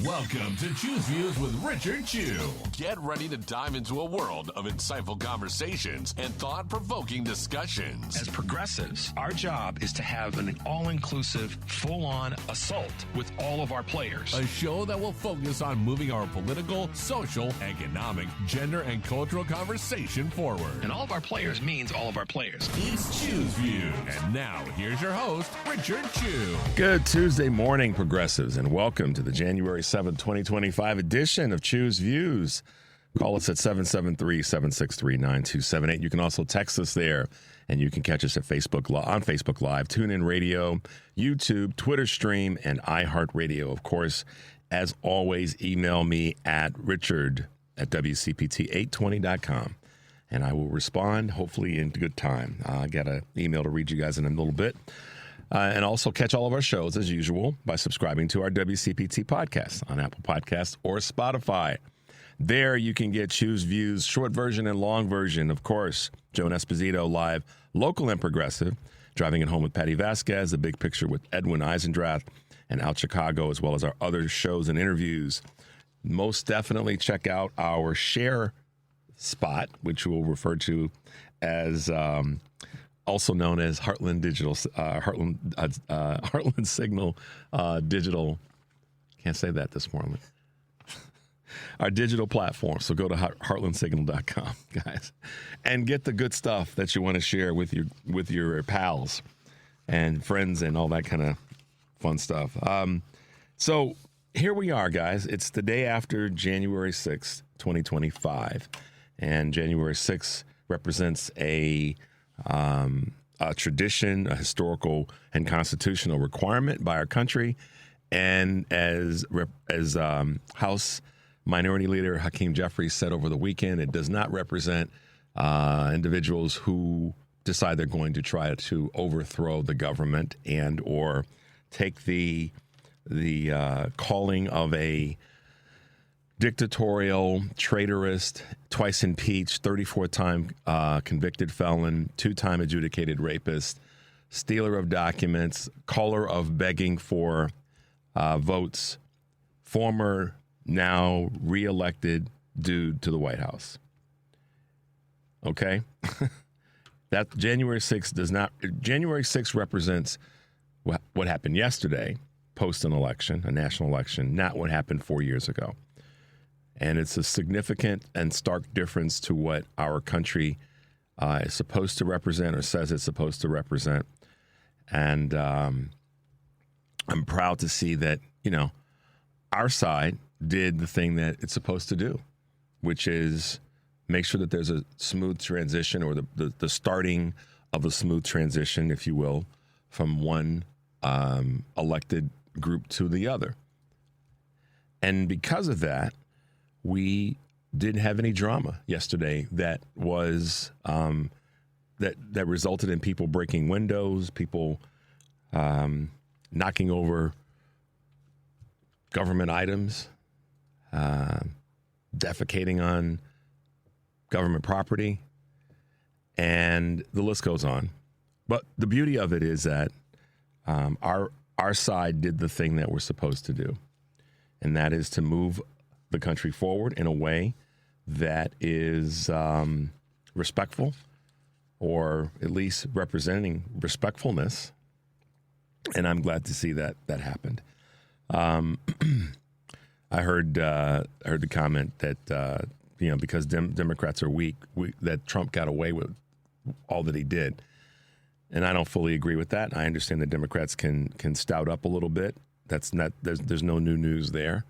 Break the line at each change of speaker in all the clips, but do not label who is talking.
Welcome to Choose Views with Richard Chew.
Get ready to dive into a world of insightful conversations and thought-provoking discussions.
As progressives, our job is to have an all-inclusive, full-on assault with all of our players.
A show that will focus on moving our political, social, economic, gender, and cultural conversation forward.
And all of our players means all of our players.
It's Choose Views. And now, here's your host, Richard Chew.
Good Tuesday morning, progressives, and welcome to the January 7th, 2025 edition of Choose Views. Call us at 773-763-9278. You can also text us there, and you can catch us at Facebook on Facebook Live, TuneIn Radio, YouTube, Twitter Stream, and iHeartRadio. Of course, as always, email me at richard@WCPT820.com, and I will respond, hopefully in good time. I got an email to read you guys in a little bit. And also catch all of our shows, as usual, by subscribing to our WCPT podcast on Apple Podcasts or Spotify. There you can get Choose Views, short version and long version. Of course, Joan Esposito live, local and progressive, Driving It Home with Patty Vasquez, The Big Picture with Edwin Eisendrath, and Out Chicago, as well as our other shows and interviews. Most definitely check out our share spot, which we'll refer to as... also known as Heartland Digital, Heartland Signal Digital. Can't say that this morning. Our digital platform. So go to heartlandsignal.com, guys, and get the good stuff that you want to share with your pals and friends and all that kind of fun stuff. So here we are, guys. It's the day after January 6th, 2025, and January 6th represents a tradition, a historical and constitutional requirement by our country, and as House Minority Leader Hakeem Jeffries said over the weekend, it does not represent individuals who decide they're going to try to overthrow the government and or take the calling of a dictatorial, traitorous, twice impeached, 34-time convicted felon, 2-time adjudicated rapist, stealer of documents, caller of begging for votes, former, now reelected dude to the White House. Okay? That January 6th does not. January 6th represents what happened yesterday, post an election, a national election, not what happened 4 years ago. And it's a significant and stark difference to what our country is supposed to represent or says it's supposed to represent. And I'm proud to see that, our side did the thing that it's supposed to do, which is make sure that there's a smooth transition or the starting of a smooth transition, if you will, from one elected group to the other. And because of that, we didn't have any drama yesterday that was that resulted in people breaking windows, people knocking over government items, defecating on government property, and the list goes on. But the beauty of it is that our side did the thing that we're supposed to do, and that is to move the country forward in a way that is respectful, or at least representing respectfulness. And I'm glad to see that happened. I heard the comment that because Democrats are weak, that Trump got away with all that he did, and I don't fully agree with that. I understand that Democrats can stout up a little bit. That's not there's no new news there.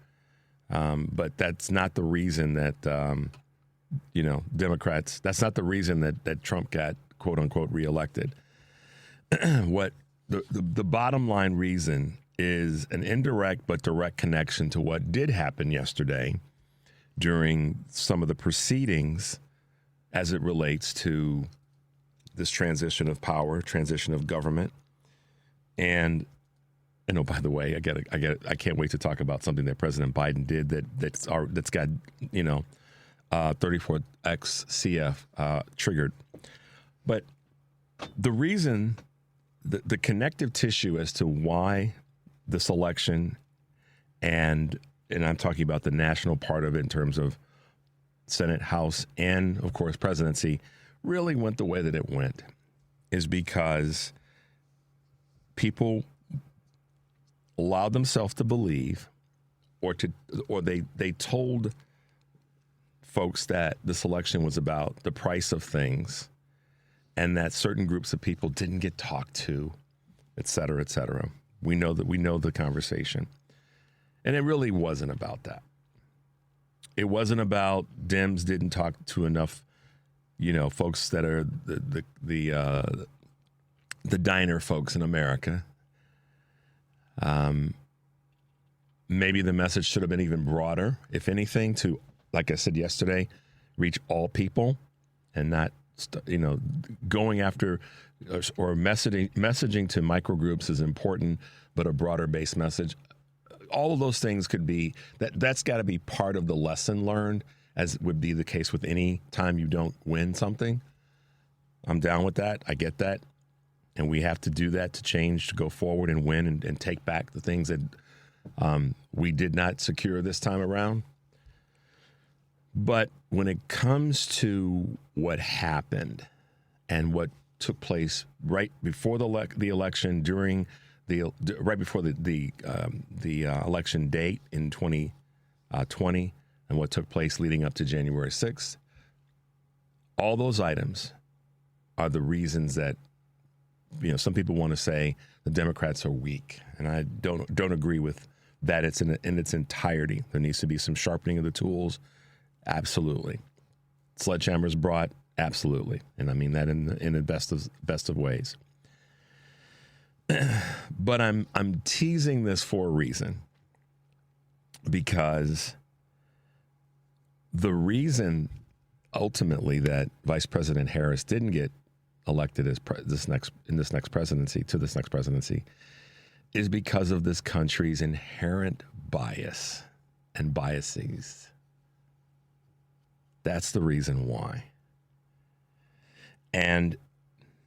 But that's not the reason that, Democrats, that's not the reason that Trump got, quote unquote, reelected. What the bottom line reason is an indirect but direct connection to what did happen yesterday during some of the proceedings as it relates to this transition of power, transition of government. And oh, by the way, I can't wait to talk about something that President Biden did that's got 34X CF triggered. But the reason, the connective tissue as to why this election and and I'm talking about the national part of it in terms of Senate, House, and, of course, presidency, really went the way that it went is because people allowed themselves to believe or they told folks that this election was about the price of things and that certain groups of people didn't get talked to, et cetera, et cetera. We know the conversation. And it really wasn't about that. It wasn't about Dems didn't talk to enough, folks that are the diner folks in America. Maybe the message should have been even broader, if anything, to, like I said yesterday, reach all people and not, going after or messaging to microgroups is important, but a broader based message. All of those things could be that's got to be part of the lesson learned, as would be the case with any time you don't win something. I'm down with that. I get that. And we have to do that to change, to go forward and win and take back the things that we did not secure this time around. But when it comes to what happened and what took place right before the election, during right before the election date in 2020, and what took place leading up to January 6th, all those items are the reasons that, some people want to say the Democrats are weak, and I don't agree with that. It's in its entirety. There needs to be some sharpening of the tools, absolutely. Sledgehammers brought, absolutely, and I mean that in the best of ways. But I'm teasing this for a reason, because the reason ultimately that Vice President Harris didn't get elected as this next presidency is because of this country's inherent bias and biases. That's the reason why. And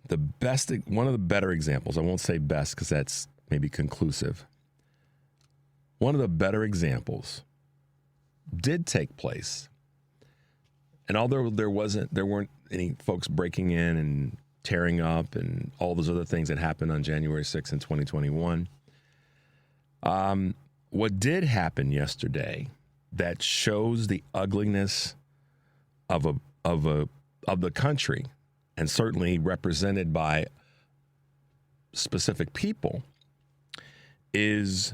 one of the better examples, I won't say best because that's maybe conclusive. One of the better examples did take place. And although there weren't any folks breaking in and tearing up and all those other things that happened on January 6th in 2021, what did happen yesterday that shows the ugliness of the country, and certainly represented by specific people, is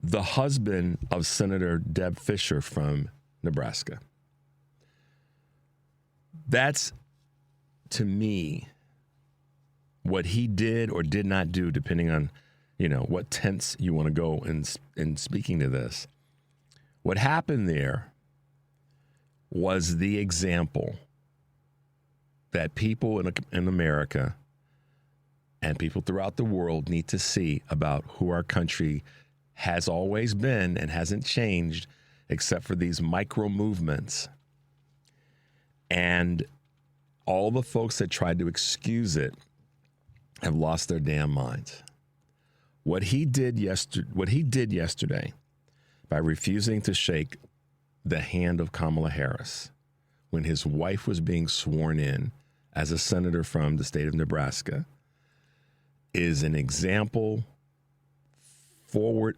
the husband of Senator Deb Fischer from Nebraska. That's, to me, what he did or did not do, depending on, what tense you want to go in speaking to this. What happened there was the example that people in America and people throughout the world need to see about who our country has always been and hasn't changed except for these micro movements. And all the folks that tried to excuse it have lost their damn minds. What he did yesterday by refusing to shake the hand of Kamala Harris when his wife was being sworn in as a senator from the state of Nebraska is an example forward,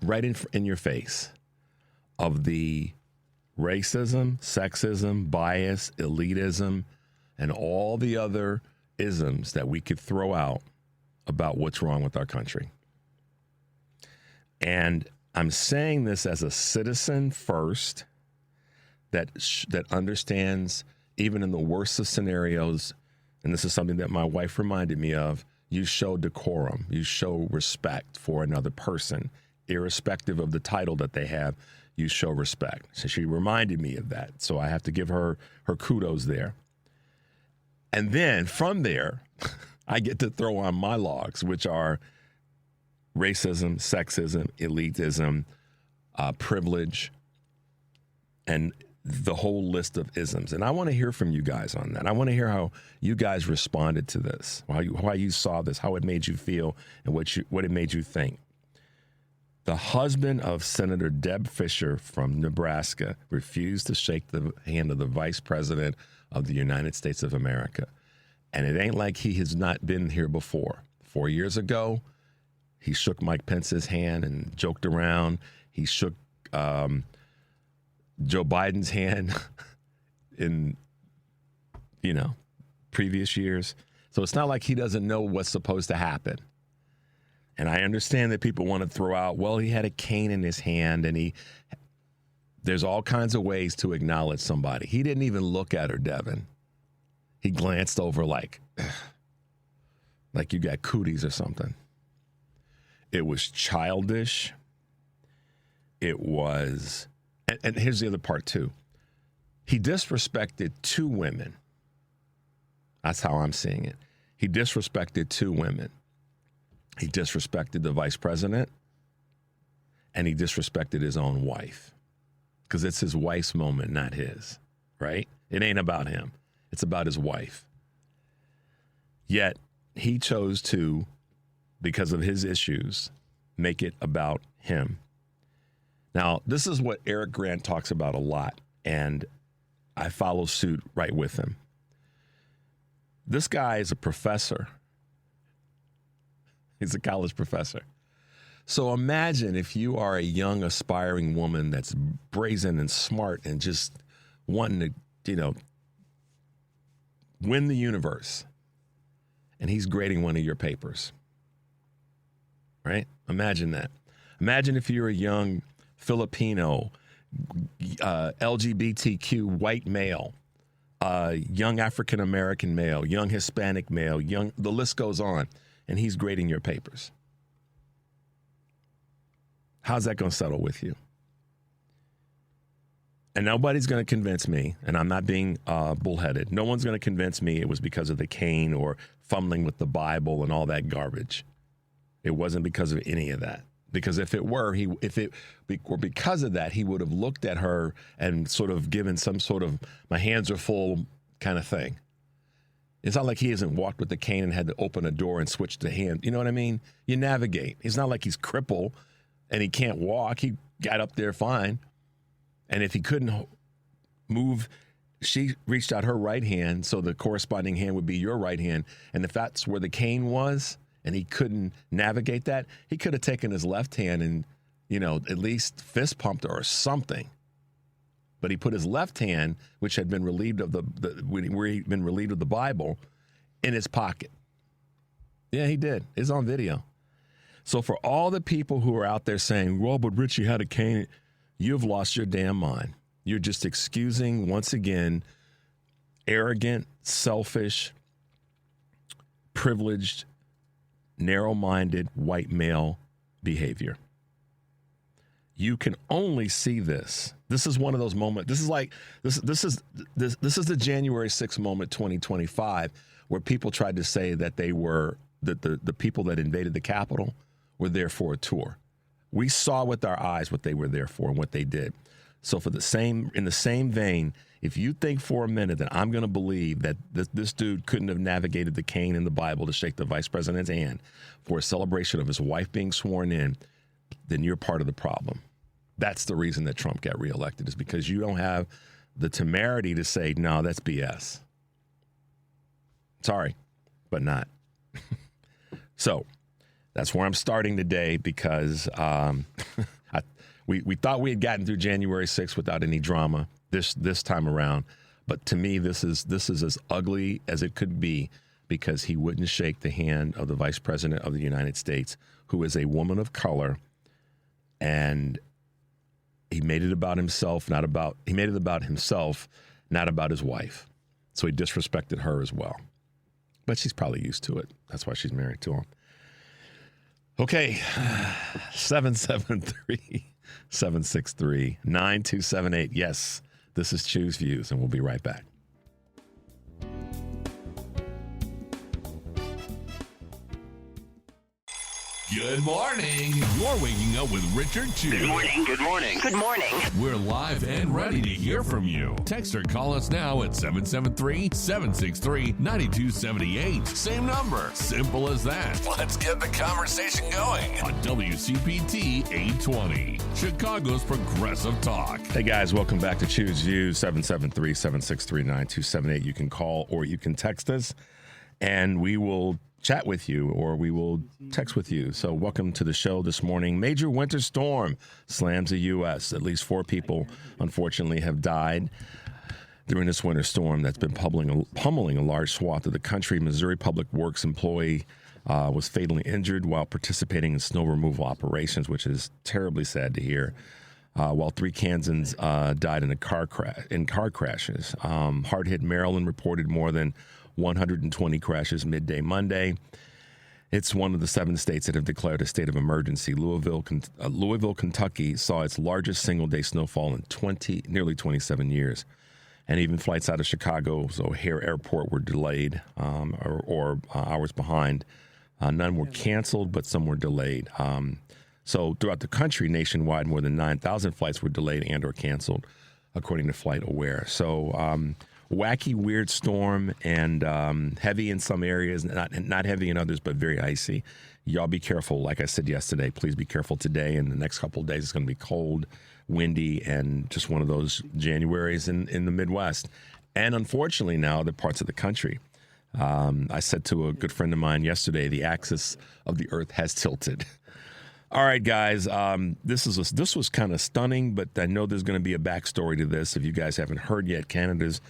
right in your face, of the racism, sexism, bias, elitism, and all the other isms that we could throw out about what's wrong with our country. And I'm saying this as a citizen first that understands, even in the worst of scenarios, and this is something that my wife reminded me of, you show decorum, you show respect for another person, irrespective of the title that they have, you show respect. So she reminded me of that. So I have to give her kudos there. And then from there, I get to throw on my logs, which are racism, sexism, elitism, privilege, and the whole list of isms. And I want to hear from you guys on that. I want to hear how you guys responded to this, how you saw this, how it made you feel, and what it made you think. The husband of Senator Deb Fischer from Nebraska refused to shake the hand of the Vice President of the United States of America. And it ain't like he has not been here before. 4 years ago, he shook Mike Pence's hand and joked around. He shook Joe Biden's hand in, previous years. So it's not like he doesn't know what's supposed to happen. And I understand that people want to throw out, well, he had a cane in his hand, and there's all kinds of ways to acknowledge somebody. He didn't even look at her, Devin. He glanced over like you got cooties or something. It was childish. It was, and here's the other part too. He disrespected two women. That's how I'm seeing it. He disrespected two women. He disrespected the vice president, and he disrespected his own wife, because it's his wife's moment, not his, right? It ain't about him. It's about his wife. Yet he chose to, because of his issues, make it about him. Now, this is what Eric Grant talks about a lot, and I follow suit right with him. This guy is a professor. He's a college professor. So imagine if you are a young, aspiring woman that's brazen and smart and just wanting to, win the universe, and he's grading one of your papers, right? Imagine that. Imagine if you're a young Filipino, LGBTQ white male, young African-American male, young Hispanic male, the list goes on, and he's grading your papers. How's that going to settle with you? And nobody's going to convince me, and I'm not being bullheaded, no one's going to convince me it was because of the cane or fumbling with the Bible and all that garbage. It wasn't because of any of that. Because if it were because of that, he would have looked at her and sort of given some sort of my hands are full kind of thing. It's not like he hasn't walked with the cane and had to open a door and switch the hand. You know what I mean? You navigate. It's not like he's crippled and he can't walk. He got up there fine. And if he couldn't move, she reached out her right hand, so the corresponding hand would be your right hand. And if that's where the cane was and he couldn't navigate that, he could have taken his left hand and, at least fist pumped her or something. But he put his left hand, which had been relieved of where he'd been relieved of the Bible, in his pocket. Yeah, he did. It's on video. So for all the people who are out there saying, well, but Richie had a cane, you've lost your damn mind. You're just excusing, once again, arrogant, selfish, privileged, narrow-minded white male behavior. You can only see this. This is one of those moments. This is like this is the January 6th moment, 2025, where people tried to say that they were that the people that invaded the Capitol were there for a tour. We saw with our eyes what they were there for and what they did. So in the same vein, if you think for a minute that I'm going to believe that this dude couldn't have navigated the cane in the Bible to shake the vice president's hand for a celebration of his wife being sworn in, then you're part of the problem. That's the reason that Trump got reelected, is because you don't have the temerity to say, no, that's BS. Sorry, but not. So that's where I'm starting today, because we thought we had gotten through January 6th without any drama this time around. But to me, this is as ugly as it could be, because he wouldn't shake the hand of the vice president of the United States, who is a woman of color, and he made it about himself, not about his wife. So he disrespected her as well. But she's probably used to it. That's why she's married to him. Okay, 773-763-9278. Yes, this is Choose Views, and we'll be right back.
Good morning. You're waking up with Richard Chu.
Good morning. Good morning. Good morning.
We're live and ready to hear from you. Text or call us now at 773-763-9278. Same number. Simple as that. Let's get the conversation going on WCPT 820, Chicago's Progressive Talk.
Hey guys, welcome back to Choose You, 773-763-9278. You can call or you can text us, and we will chat with you or we will text with you. So welcome to the show this morning. Major winter storm slams the U.S. At least 4 people, unfortunately, have died during this winter storm that's been pummeling a large swath of the country. Missouri Public Works employee was fatally injured while participating in snow removal operations, which is terribly sad to hear. While 3 Kansans died in car crashes. Hard-hit Maryland reported more than 120 crashes midday Monday. It's one of the 7 states that have declared a state of emergency. Louisville, Kentucky saw its largest single-day snowfall in nearly 27 years. And even flights out of Chicago's O'Hare Airport were delayed or hours behind. None were canceled, but some were delayed. So throughout the country, nationwide, more than 9,000 flights were delayed and or canceled, according to FlightAware. So wacky, weird storm, and heavy in some areas, not heavy in others, but very icy. Y'all be careful. Like I said yesterday, please be careful today. And the next couple of days, it's going to be cold, windy, and just one of those Januaries in the Midwest. And unfortunately now, other parts of the country. I said to a good friend of mine yesterday, the axis of the earth has tilted. All right, guys, this was kind of stunning, but I know there's going to be a backstory to this. If you guys haven't heard yet, Canada's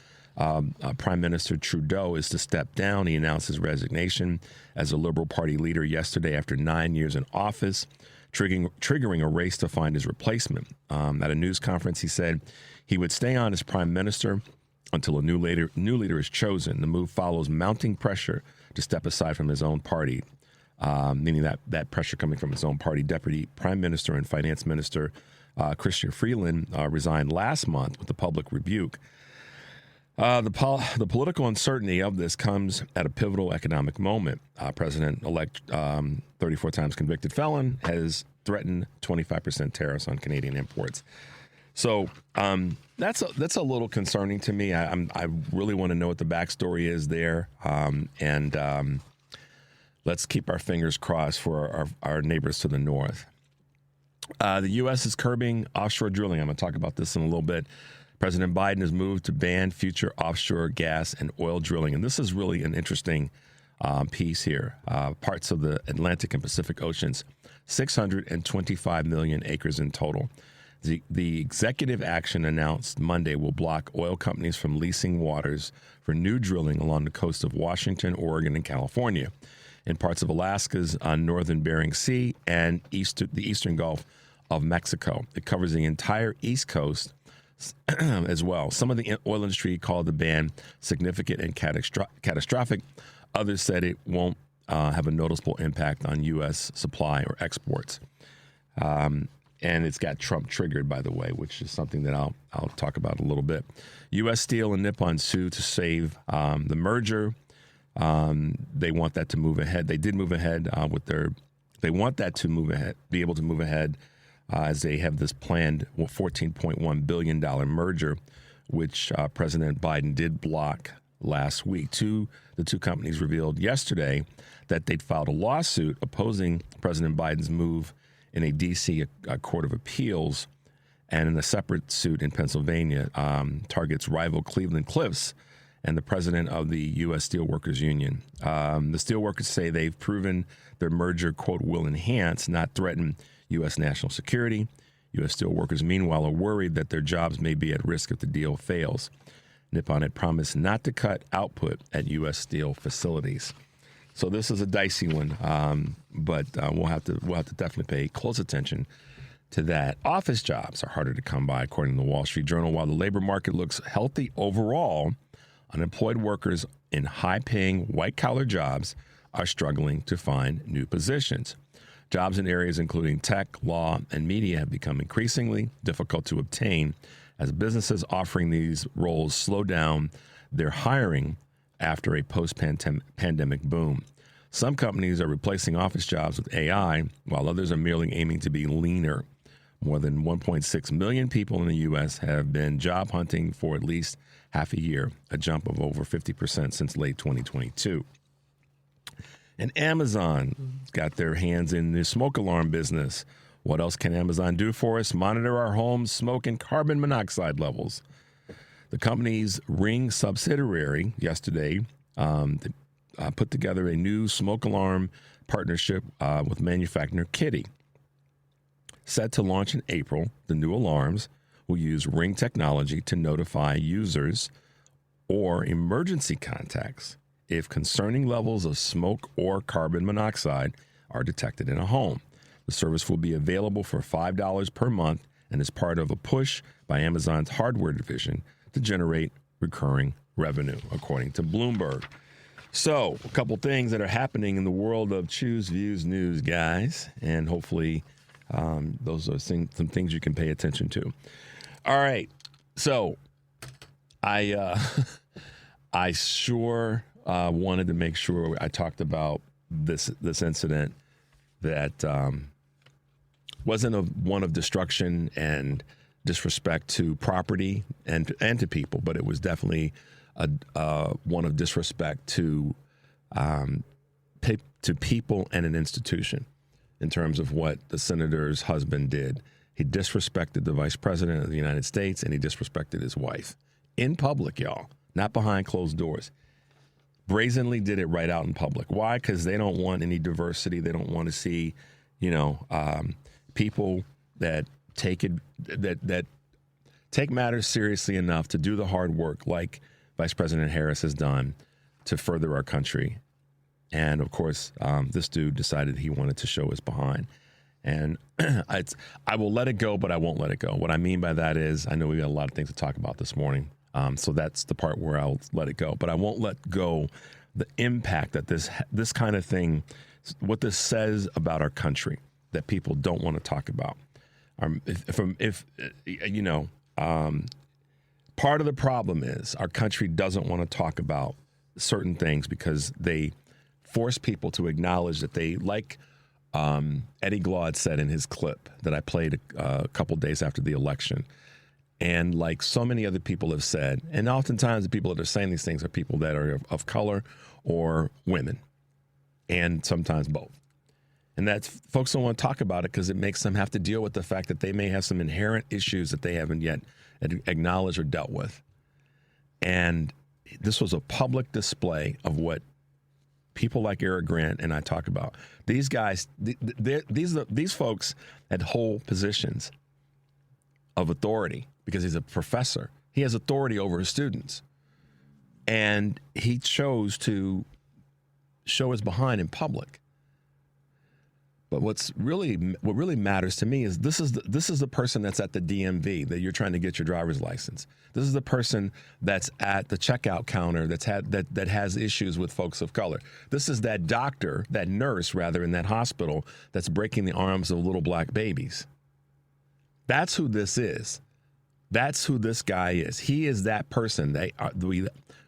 Prime Minister Trudeau is to step down. He announced his resignation as a Liberal Party leader yesterday after 9 years in office, triggering a race to find his replacement. At a news conference, he said he would stay on as Prime Minister until a new leader is chosen. The move follows mounting pressure to step aside from his own party, meaning that pressure coming from his own party. Deputy Prime Minister and Finance Minister Chrystia Freeland resigned last month with a public rebuke. The political uncertainty of this comes at a pivotal economic moment. President-elect, 34 times convicted felon, has threatened 25% tariffs on Canadian imports. So that's a little concerning to me. I really want to know what the backstory is there, and let's keep our fingers crossed for our neighbors to the north. The U.S. is curbing offshore drilling. I'm going to talk about this in a little bit. President Biden has moved to ban future offshore gas and oil drilling. And this is really an interesting piece here. Parts of the Atlantic and Pacific Oceans, 625 million acres in total. The executive action announced Monday will block oil companies from leasing waters for new drilling along the coast of Washington, Oregon, and California, in parts of Alaska's northern Bering Sea and the eastern Gulf of Mexico. It covers the entire East Coast as well. Some of the oil industry called the ban significant and catastrophic. Others said it won't have a noticeable impact on U.S. supply or exports. And it's got Trump triggered, by the way, which is something that I'll talk about a little bit. U.S. Steel and Nippon sue to save the merger. They want that to move ahead. They did move ahead They want that to move ahead, be able to move ahead. As they have this planned $14.1 billion merger, which President Biden did block last week. The two companies revealed yesterday that they'd filed a lawsuit opposing President Biden's move in a D.C. Court of Appeals, and in a separate suit in Pennsylvania targets rival Cleveland Cliffs and the president of the U.S. Steelworkers Union. The steelworkers say they've proven their merger, quote, will enhance, not threaten U.S. national security. U.S. steelworkers, meanwhile, are worried that their jobs may be at risk if the deal fails. Nippon had promised not to cut output at U.S. steel facilities. So this is a dicey one, but we'll have to definitely pay close attention to that. Office jobs are harder to come by, according to the Wall Street Journal. While the labor market looks healthy overall, unemployed workers in high-paying white-collar jobs are struggling to find new positions. Jobs in areas including tech, law, and media have become increasingly difficult to obtain as businesses offering these roles slow down their hiring after a post-pandemic boom. Some companies are replacing office jobs with AI, while others are merely aiming to be leaner. More than 1.6 million people in the U.S. have been job hunting for at least half a year, a jump of over 50% since late 2022. And Amazon got their hands in the smoke alarm business. What else can Amazon do for us? Monitor our home's smoke and carbon monoxide levels. The company's Ring subsidiary yesterday put together a new smoke alarm partnership with manufacturer Kitty. Set to launch in April, the new alarms will use Ring technology to notify users or emergency contacts if concerning levels of smoke or carbon monoxide are detected in a home. The service will be available for $5 per month and is part of a push by Amazon's hardware division to generate recurring revenue, according to Bloomberg. So, a couple things that are happening in the world of Choose Views News, guys, and hopefully those are some things you can pay attention to. All right, so I sure wanted to make sure I talked about this incident that wasn't one of destruction and disrespect to property and to people, but it was definitely one of disrespect to people and an institution in terms of what the senator's husband did. He disrespected the vice president of the United States, and he disrespected his wife in public, y'all, not behind closed doors. Brazenly did it right out in public. Why? Because they don't want any diversity. They don't want to see, people that take matters seriously enough to do the hard work like Vice President Harris has done to further our country. And, of course, this dude decided he wanted to show his behind. And I will let it go, but I won't let it go. What I mean by that is I know we got a lot of things to talk about this morning. So that's the part where I'll let it go. But I won't let go the impact that this kind of thing, what this says about our country that people don't want to talk about. Part of the problem is our country doesn't want to talk about certain things because they force people to acknowledge that they, like Eddie Glaude said in his clip that I played a couple days after the election, and like so many other people have said, and oftentimes the people that are saying these things are people that are of color or women, and sometimes both. And that's folks don't want to talk about it because it makes them have to deal with the fact that they may have some inherent issues that they haven't yet acknowledged or dealt with. And this was a public display of what people like Eric Grant and I talk about. These guys, these folks had hold positions of authority because he's a professor. He has authority over his students. And he chose to show his behind in public. But what really matters to me is this is the person that's at the DMV that you're trying to get your driver's license. This is the person that's at the checkout counter that has issues with folks of color. This is that doctor, that nurse rather, in that hospital that's breaking the arms of little black babies. That's who this is. That's who this guy is. He is that person.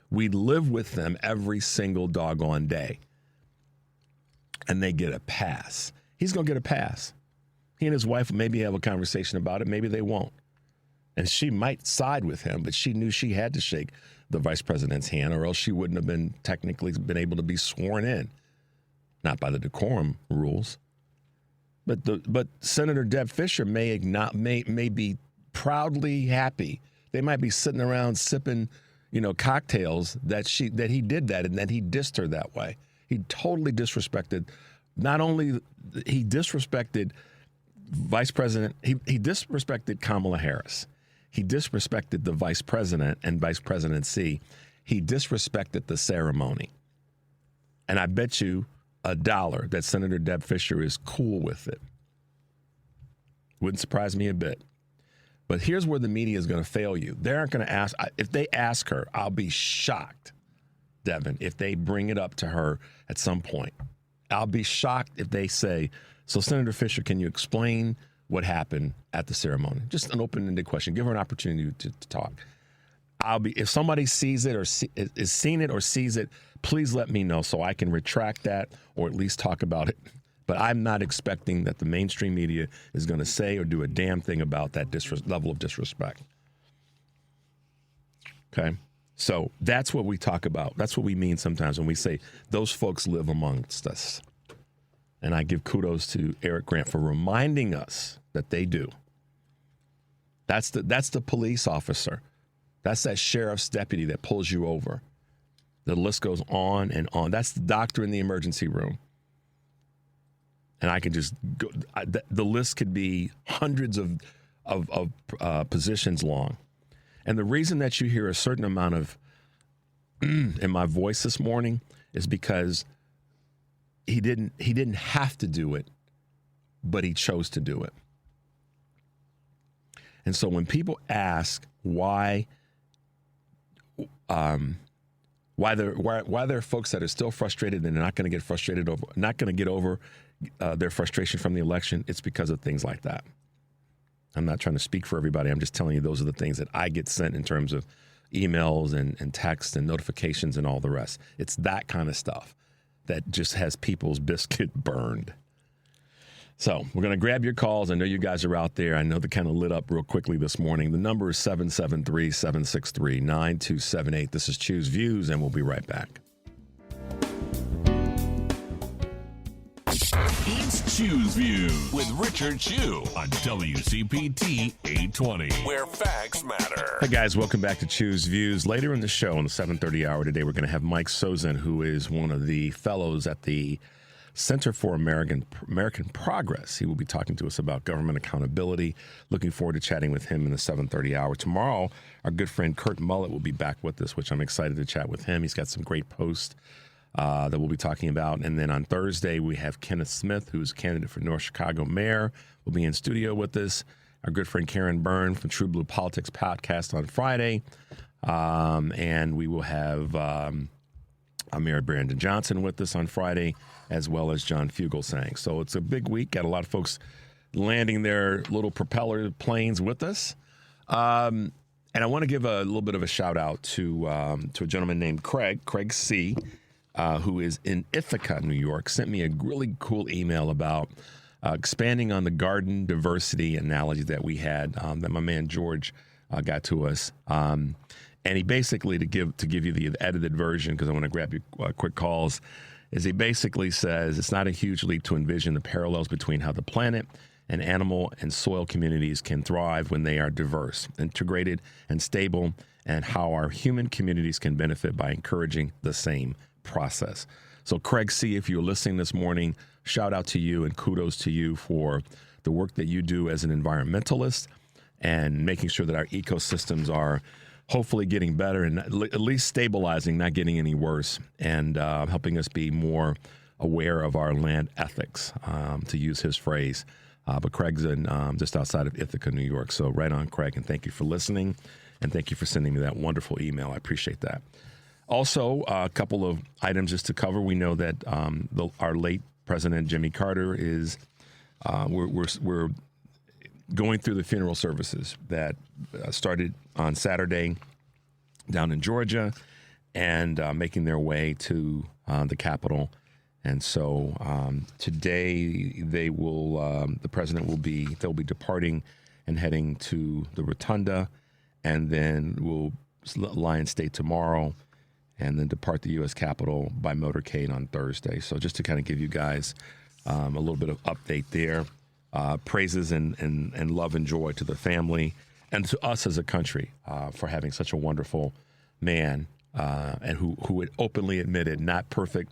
We live with them every single doggone day. And they get a pass. He's going to get a pass. He and his wife maybe have a conversation about it. Maybe they won't. And she might side with him, but she knew she had to shake the vice president's hand or else she wouldn't have been technically been able to be sworn in. Not by the decorum rules. But Senator Deb Fischer may be proudly happy. They might be sitting around sipping, cocktails that he did that and that he dissed her that way. He totally disrespected. Not only he disrespected Vice President, he disrespected Kamala Harris. He disrespected the Vice President and Vice Presidency. He disrespected the ceremony. And I bet you $1 that Senator Deb Fischer is cool with it. Wouldn't surprise me a bit. But here's where the media is going to fail you. They aren't going to ask. If they ask her, I'll be shocked, Devin, if they bring it up to her at some point. I'll be shocked if they say, so Senator Fischer, can you explain what happened at the ceremony? Just an open-ended question. Give her an opportunity to talk. if somebody sees it or is seen it or sees it, please let me know so I can retract that or at least talk about it. But I'm not expecting that the mainstream media is going to say or do a damn thing about that level of disrespect. Okay? So that's what we talk about. That's what we mean sometimes when we say those folks live amongst us. And I give kudos to Eric Grant for reminding us that they do. That's the police officer. That's that sheriff's deputy that pulls you over. The list goes on and on. That's the doctor in the emergency room. And I can just go. The list could be hundreds of positions long. And the reason that you hear a certain amount of in my voice this morning is because he didn't have to do it, but he chose to do it. And so when people ask why there are folks that are still frustrated and they're not going to get over their frustration from the election, it's because of things like that. I'm not trying to speak for everybody. I'm just telling you those are the things that I get sent in terms of emails and texts and notifications and all the rest. It's that kind of stuff that just has people's biscuit burned. So we're going to grab your calls. I know you guys are out there. I know they kind of lit up real quickly this morning. The number is 773-763-9278. This is Choose Views, and we'll be right back.
It's Choose Views with Richard Chu on WCPT 820, where facts matter.
Hey, guys, welcome back to Choose Views. Later in the show, in the 7:30 hour today, we're going to have Mike Sozan, who is one of the fellows at the Center for American Progress. He will be talking to us about government accountability. Looking forward to chatting with him in the 7:30 hour. Tomorrow, our good friend Kurt Mullett will be back with us, which I'm excited to chat with him. He's got some great posts that we'll be talking about. And then on Thursday, we have Kenneth Smith, who's a candidate for North Chicago mayor, will be in studio with us. Our good friend Karen Byrne from True Blue Politics podcast on Friday. And we will have Mayor Brandon Johnson with us on Friday, as well as John Fugelsang. So it's a big week. Got a lot of folks landing their little propeller planes with us. And I want to give a little bit of a shout out to a gentleman named Craig C., who is in Ithaca, New York, sent me a really cool email about expanding on the garden diversity analogy that we had, that my man George got to us. And he basically, to give you the edited version, because I want to grab your quick calls, is he basically says it's not a huge leap to envision the parallels between how the planet and animal and soil communities can thrive when they are diverse, integrated, and stable, and how our human communities can benefit by encouraging the same process. So Craig C., if you're listening this morning, shout out to you and kudos to you for the work that you do as an environmentalist and making sure that our ecosystems are hopefully getting better and at least stabilizing, not getting any worse, and helping us be more aware of our land ethics, to use his phrase. But Craig's in just outside of Ithaca, New York. So right on, Craig, and thank you for listening, and thank you for sending me that wonderful email. I appreciate that. Also, a couple of items just to cover. We know that our late President Jimmy Carter is we're going through the funeral services that started on Saturday down in Georgia and making their way to the Capitol. And so today the president they'll be departing and heading to the Rotunda, and then we'll lie in state tomorrow, and then depart the U.S. Capitol by motorcade on Thursday. So just to kind of give you guys a little bit of update there. Praises and love and joy to the family and to us as a country for having such a wonderful man and who would openly admitted not perfect,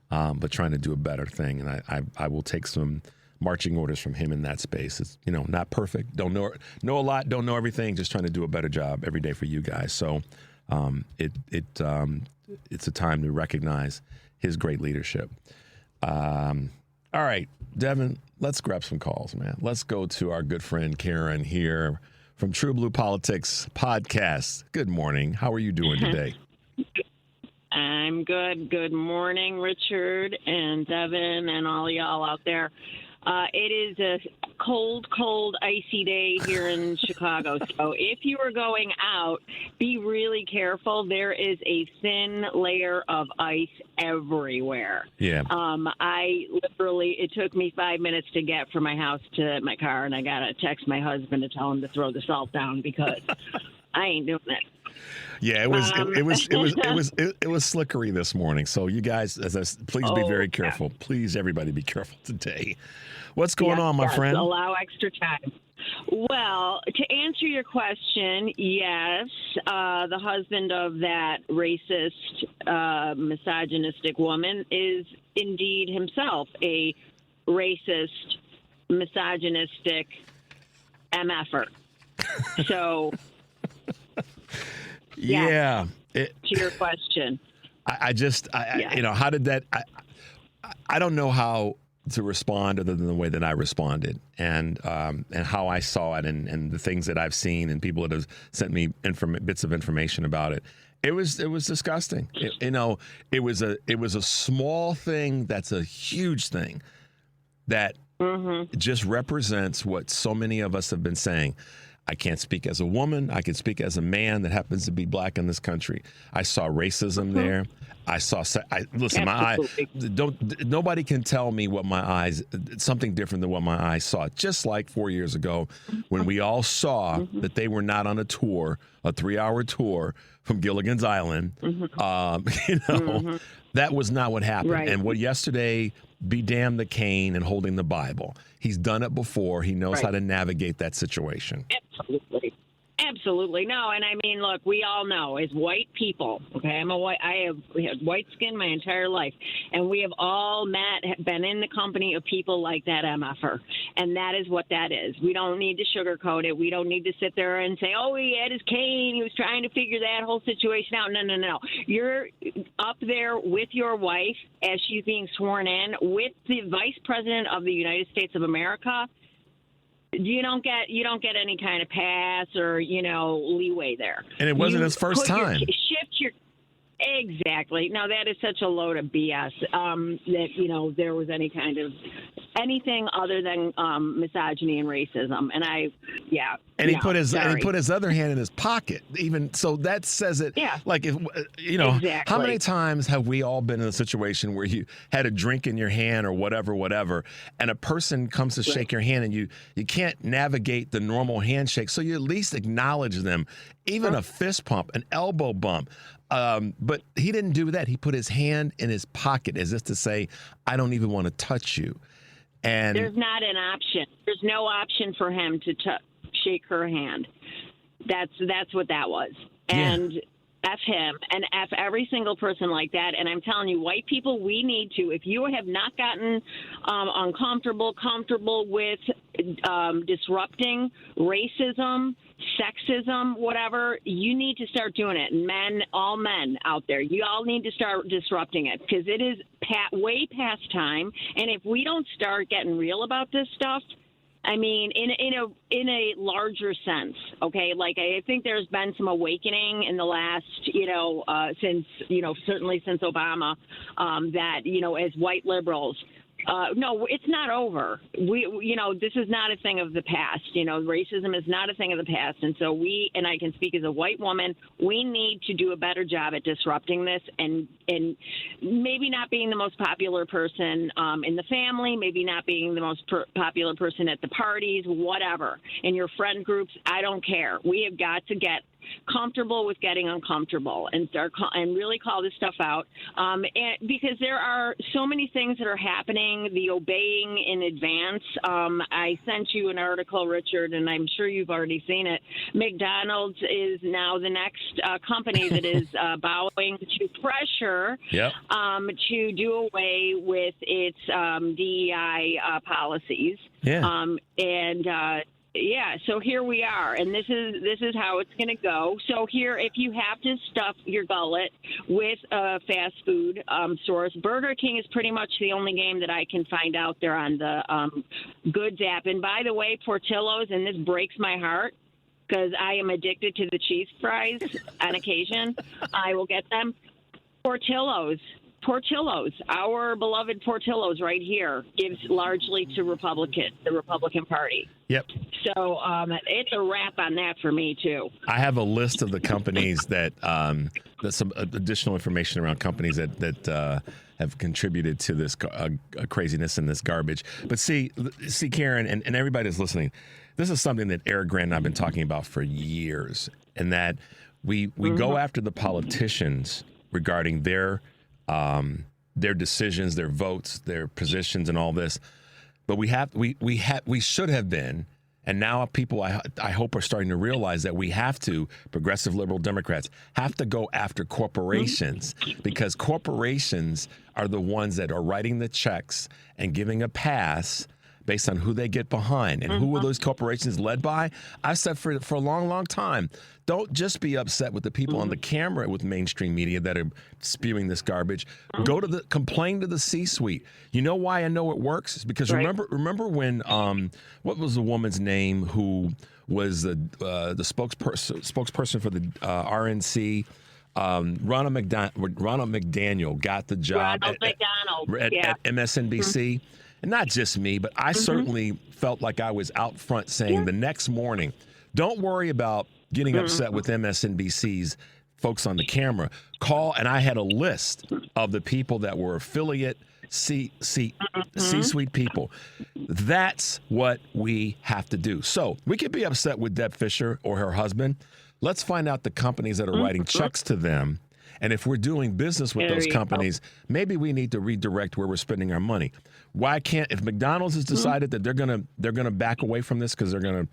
but trying to do a better thing. And I will take some marching orders from him in that space. It's, not perfect, don't know a lot, don't know everything, just trying to do a better job every day for you guys. So it's a time to recognize his great leadership. All right, Devin, let's grab some calls, man. Let's go to our good friend Karen here from True Blue Politics podcast. Good morning. How are you doing today?
I'm good. Good morning, Richard and Devin and all y'all out there. It is a cold, icy day here in Chicago. So if you are going out, be really careful. There is a thin layer of ice everywhere.
Yeah.
It took me 5 minutes to get from my house to my car, and I got to text my husband to tell him to throw the salt down because I ain't doing it.
Yeah, it was slickery this morning. So you guys, please be very careful. Yeah. Please, everybody, be careful today. What's going on, my friend?
Allow extra time. Well, to answer your question, yes, the husband of that racist, misogynistic woman is indeed himself a racist, misogynistic MFer. So.
Yeah.
To your question.
How did that? I don't know how to respond other than the way that I responded and how I saw it and the things that I've seen and people that have sent me bits of information about it. It was disgusting. It was a small thing that's a huge thing that just represents what so many of us have been saying. I can't speak as a woman. I can speak as a man that happens to be black in this country. I saw racism there. I saw. Listen, my eyes. Nobody can tell me what my eyes. Something different than what my eyes saw. Just like 4 years ago, when we all saw that they were not on a 3-hour tour from Gilligan's Island. That was not what happened. Right. And what yesterday. Be damned the cane and holding the Bible. He's done it before. He knows how to navigate that situation.
Absolutely. No, and I mean, look, we all know as white people, okay, I have white skin my entire life, and we have all been in the company of people like that MFer, and that is what that is. We don't need to sugarcoat it. We don't need to sit there and say, oh, he had his cane. He was trying to figure that whole situation out. No. You're up there with your wife as she's being sworn in with the Vice President of the United States of America. You don't get any kind of pass or, leeway there.
And it wasn't his first time.
Exactly. Now, that is such a load of BS that, there was anything other than misogyny and racism. And
he put his other hand in his pocket. Even so, that says it. Yeah. Like, exactly. How many times have we all been in a situation where you had a drink in your hand or whatever, and a person comes to shake your hand and you can't navigate the normal handshake, so you at least acknowledge them, even a fist pump, an elbow bump. But he didn't do that. He put his hand in his pocket as if to say, I don't even want to touch you. And
there's not an option. There's no option for him to shake her hand. That's what that was. And F him and F every single person like that. And I'm telling you, white people, we need to, if you have not gotten comfortable with disrupting racism, sexism, whatever, you need to start doing it. Men, all men out there, you all need to start disrupting it because it is way past time. And if we don't start getting real about this stuff, I mean, in a larger sense, okay? Like, I think there's been some awakening in the last, certainly since Obama, that, as white liberals, no, it's not over. This is not a thing of the past. Racism is not a thing of the past. And so and I can speak as a white woman, we need to do a better job at disrupting this and maybe not being the most popular person in the family, maybe not being the most popular person at the parties, whatever. In your friend groups, I don't care. We have got to get comfortable with getting uncomfortable and really call this stuff out. And because there are so many things that are happening, the obeying in advance. I sent you an article, Richard, and I'm sure you've already seen it. McDonald's is now the next company that is bowing to pressure to do away with its DEI policies. So here we are, and this is how it's going to go. So here, if you have to stuff your gullet with fast food stores, Burger King is pretty much the only game that I can find out there on the Goods app. And by the way, Portillo's, and this breaks my heart because I am addicted to the cheese fries on occasion. I will get them. Portillo's Portillo's, our beloved Portillo's right here, gives largely to the Republican Party.
Yep.
So it's a wrap on that for me, too.
I have a list of the companies that there's some additional information around companies that have contributed to this craziness and this garbage. But see, Karen, and everybody that's listening, this is something that Eric Grant and I have been talking about for years, and that we go after the politicians regarding their decisions, their votes, their positions, and all this. But we should have been, and now people I hope are starting to realize that we have to, progressive liberal Democrats, have to go after corporations, because corporations are the ones that are writing the checks and giving a pass based on who they get behind. And who are those corporations led by? I've said for a long, long time, don't just be upset with the people on the camera with mainstream media that are spewing this garbage. Complain to the C-suite. You know why I know it works? It's because remember when, what was the woman's name who was the spokesperson for the RNC? Ronald McDaniel got the job at MSNBC. And not just me, but I certainly felt like I was out front saying the next morning, don't worry about getting upset with MSNBC's folks on the camera. Call, and I had a list of the people that were affiliate C-suite people. That's what we have to do. So we could be upset with Deb Fisher or her husband. Let's find out the companies that are writing checks to them. And if we're doing business with those companies, maybe we need to redirect where we're spending our money. Why can't, if McDonald's has decided that they're gonna back away from this because they're gonna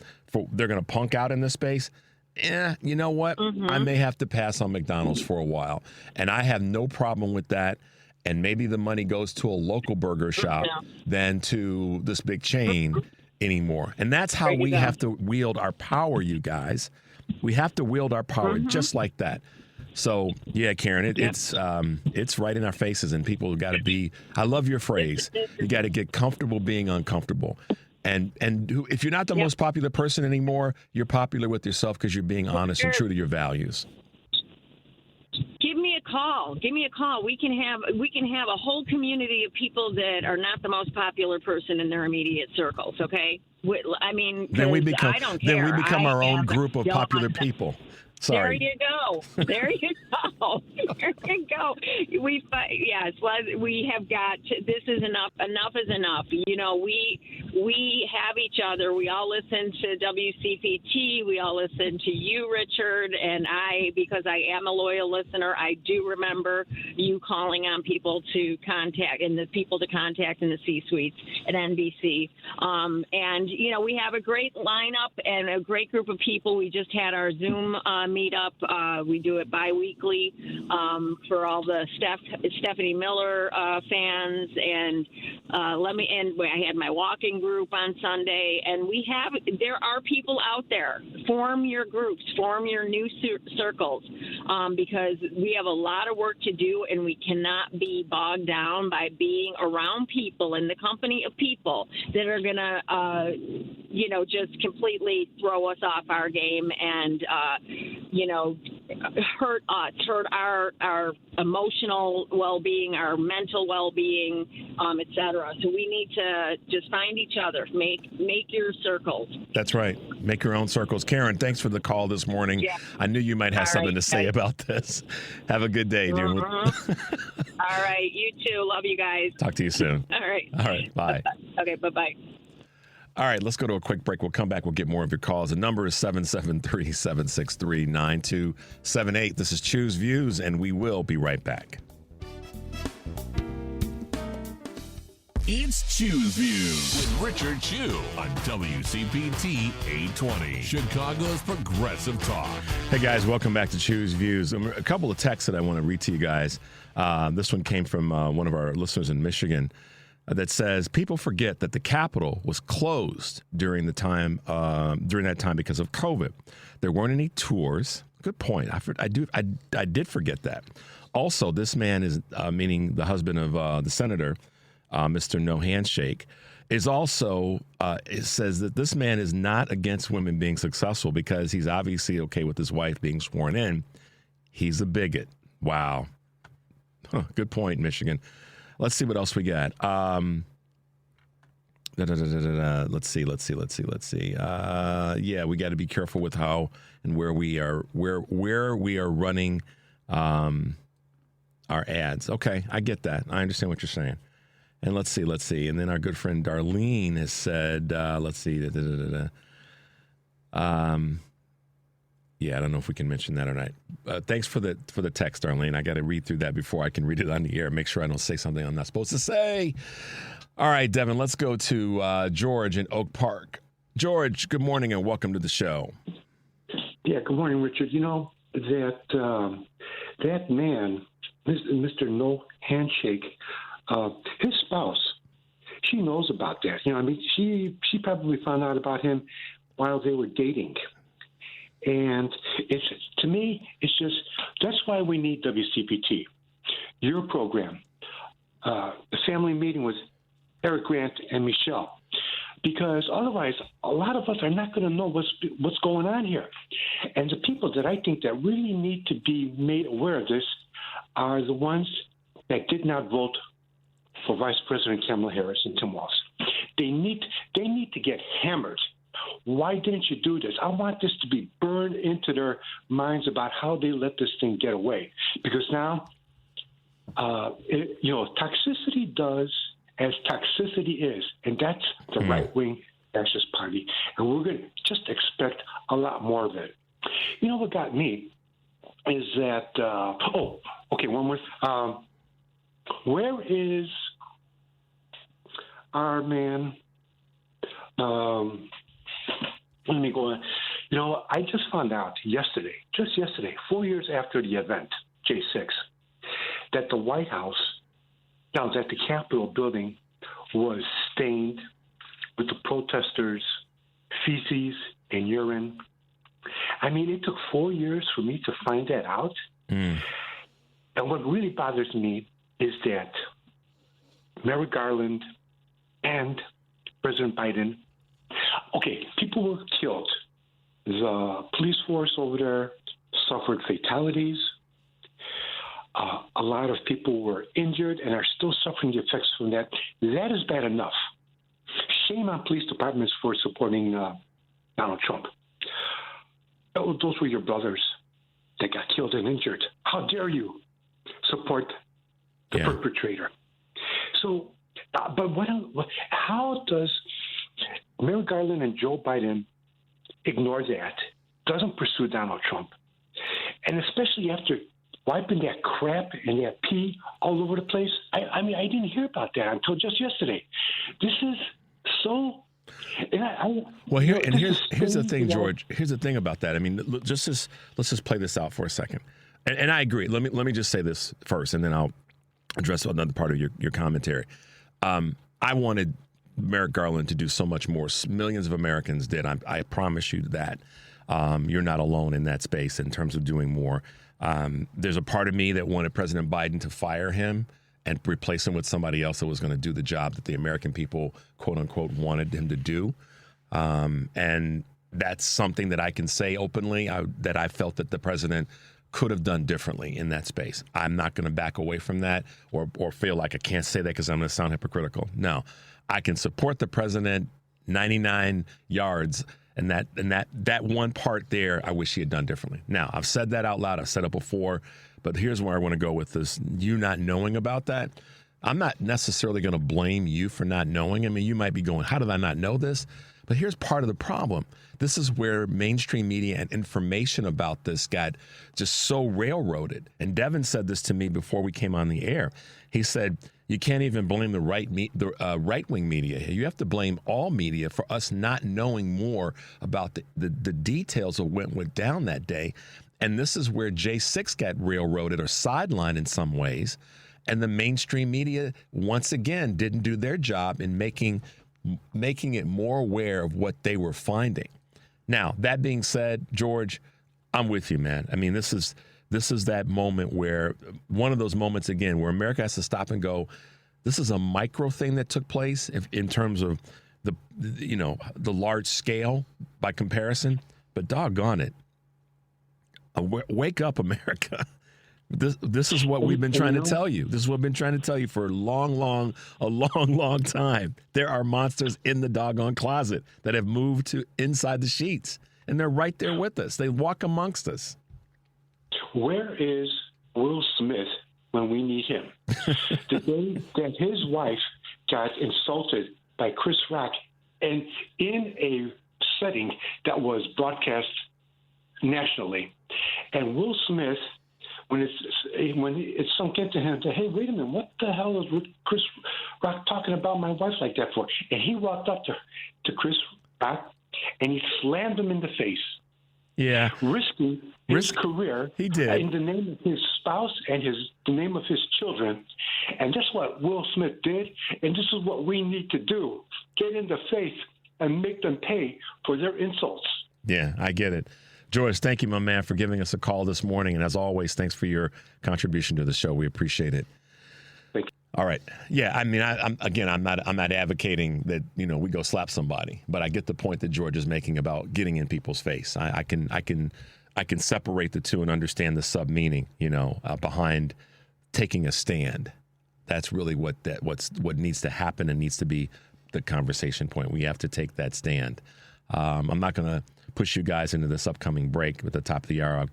punk out in this space, you know what? I may have to pass on McDonald's for a while, and I have no problem with that. And maybe the money goes to a local burger shop than to this big chain anymore. And that's how we have to wield our power, you guys. We have to wield our power just like that. So, yeah, Karen, it's right in our faces, and people got to be, I love your phrase, you got to get comfortable being uncomfortable. And if you're not the most popular person anymore, you're popular with yourself because you're being honest and true to your values.
Give me a call. We can have a whole community of people that are not the most popular person in their immediate circles, okay? I mean,
then we become
I don't care.
Then we become our own group of popular people. Sorry.
There you go. There you go. We have got this is enough. Enough is enough. You know, we have each other. We all listen to WCPT. We all listen to you, Richard, and because I am a loyal listener, I do remember you calling on people to contact and the people to contact in the C-suites at NBC. And you know, we have a great lineup and a great group of people. We just had our Zoom meetup. We do it bi-weekly for all the Stephanie Miller fans, and I had my walking group on Sunday, and there are people out there. Form your groups, form your new circles, because we have a lot of work to do, and we cannot be bogged down by being around people in the company of people that are gonna just completely throw us off our game and hurt us, hurt our emotional well-being, our mental well-being, etc. So we need to just find each other, make your circles.
That's right. Make your own circles. Karen, thanks for the call this morning. Yeah. I knew you might have something to say about this. Have a good day, dude.
All right. You too. Love you guys.
Talk to you soon.
All right.
Bye.
Okay. Bye-bye.
All right, let's go to a quick break. We'll come back. We'll get more of your calls. The number is 773-763-9278. This is Choose Views, and we will be right back.
It's Choose Views with Richard Chew on WCPT 820, Chicago's Progressive Talk.
Hey, guys, welcome back to Choose Views. A couple of texts that I want to read to you guys. This one came from one of our listeners in Michigan. That says people forget that the Capitol was closed during that time because of COVID. There weren't any tours. Good point. I did forget that. Also, this man is meaning the husband of the senator, Mr. No Handshake, is also it says that this man is not against women being successful because he's obviously okay with his wife being sworn in. He's a bigot. Wow. Huh, good point, Michigan. Let's see what else we got. Let's see. Yeah, we got to be careful with how and where we are running our ads. Okay, I get that. I understand what you're saying. And let's see. And then our good friend Darlene has said, let's see. Yeah, I don't know if we can mention that or not. Thanks for the text, Darlene. I got to read through that before I can read it on the air. Make sure I don't say something I'm not supposed to say. All right, Devin, let's go to George in Oak Park. George, good morning and welcome to the show.
Yeah, good morning, Richard. You know, that man, Mr. No Handshake, his spouse, she knows about that. You know, I mean, she probably found out about him while they were dating. And to me, it's just, that's why we need WCPT. Your program, the family meeting with Eric Grant and Michelle, because otherwise a lot of us are not going to know what's going on here. And the people that I think that really need to be made aware of this are the ones that did not vote for Vice President Kamala Harris and Tim Walz. They need to get hammered. Why didn't you do this? I want this to be burned into their minds about how they let this thing get away. Because now, toxicity does as toxicity is, and that's the right-wing fascist party. And we're going to just expect a lot more of it. You know what got me is that, one more. Where is our man? Let me go on. You know, I just found out yesterday, 4 years after the event, J6, that the White House, that the Capitol building was stained with the protesters' feces and urine. I mean, it took 4 years for me to find that out. And what really bothers me is that Merrick Garland and President Biden, people were killed. The police force over there suffered fatalities. A lot of people were injured and are still suffering the effects from that. That is bad enough. Shame on police departments for supporting Donald Trump. Those were your brothers that got killed and injured. How dare you support the perpetrator? So, how does Merrick Garland and Joe Biden ignore that, doesn't pursue Donald Trump, and especially after wiping that crap and that pee all over the place? I mean, I didn't hear about that until just yesterday. This is so.
Here's the thing, George. Here's the thing about that. I mean, let's just play this out for a second. And I agree. Let me just say this first, and then I'll address another part of your commentary. I wanted Merrick Garland to do so much more. Millions of Americans did. I promise you that. You're not alone in that space in terms of doing more. There's a part of me that wanted President Biden to fire him and replace him with somebody else that was going to do the job that the American people, quote unquote, wanted him to do. And that's something that I can say openly, that I felt that the president could have done differently in that space. I'm not going to back away from that or feel like I can't say that because I'm going to sound hypocritical. No, I can support the president 99 yards, and that one part there, I wish he had done differently. Now, I've said that out loud. I've said it before, but here's where I want to go with this. You not knowing about that, I'm not necessarily going to blame you for not knowing. I mean, you might be going, how did I not know this? But here's part of the problem. This is where mainstream media and information about this got just so railroaded. And Devin said this to me before we came on the air. He said, you can't even blame the right-wing media. You have to blame all media for us not knowing more about the details of what went down that day. And this is where J6 got railroaded or sidelined in some ways. And the mainstream media, once again, didn't do their job in making it more aware of what they were finding. Now, that being said, George, I'm with you, man. I mean, this is that moment where, one of those moments, again, where America has to stop and go, this is a micro thing that took place in terms of the large scale by comparison, but doggone it. Wake up, America. This is what we've been trying to tell you. This is what we've been trying to tell you for a long time. There are monsters in the doggone closet that have moved to inside the sheets, and they're right there with us. They walk amongst us.
Where is Will Smith when we need him? The day that his wife got insulted by Chris Rock, and in a setting that was broadcast nationally, and Will Smith, when it sunk into him, said, "Hey, wait a minute, what the hell is Chris Rock talking about my wife like that for?" And he walked up to Chris Rock and he slammed him in the face.
Yeah,
risking his career.
He did,
in the name of his spouse and the name of his children. And that's what Will Smith did. And this is what we need to do: get in the face and make them pay for their insults.
Yeah, I get it. George, thank you, my man, for giving us a call this morning. And as always, thanks for your contribution to the show. We appreciate it.
Thank you.
All right. Yeah, I mean, I'm not advocating that, we go slap somebody, but I get the point that George is making about getting in people's face. I can separate the two and understand the sub meaning, behind taking a stand. That's really what needs to happen and needs to be the conversation point. We have to take that stand. I'm not going to push you guys into this upcoming break at the top of the hour.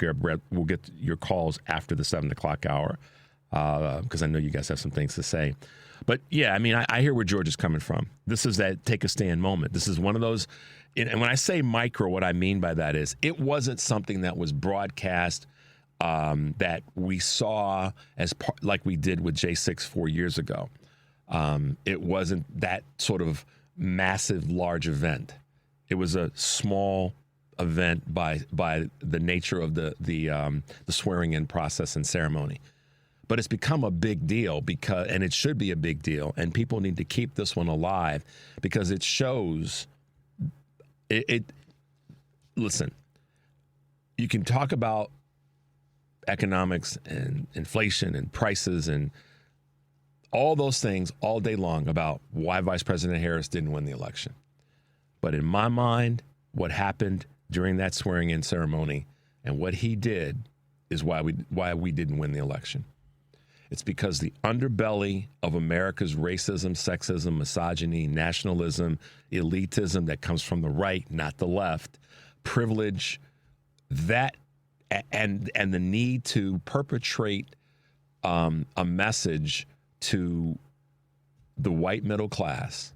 We'll get your calls after the 7 o'clock hour because I know you guys have some things to say. But, yeah, I mean, I hear where George is coming from. This is that take a stand moment. This is one of those, and when I say micro, what I mean by that is it wasn't something that was broadcast that we saw as like we did with J6 4 years ago. It wasn't that sort of massive, large event. It was a small event by the nature of the swearing-in process and ceremony. But it's become a big deal and it should be a big deal, and people need to keep this one alive because it shows listen, you can talk about economics and inflation and prices and all those things all day long about why Vice President Harris didn't win the election. But in my mind, what happened during that swearing-in ceremony and what he did is why we didn't win the election. It's because the underbelly of America's racism, sexism, misogyny, nationalism, elitism that comes from the right, not the left, privilege, that and the need to perpetrate a message to the white middle class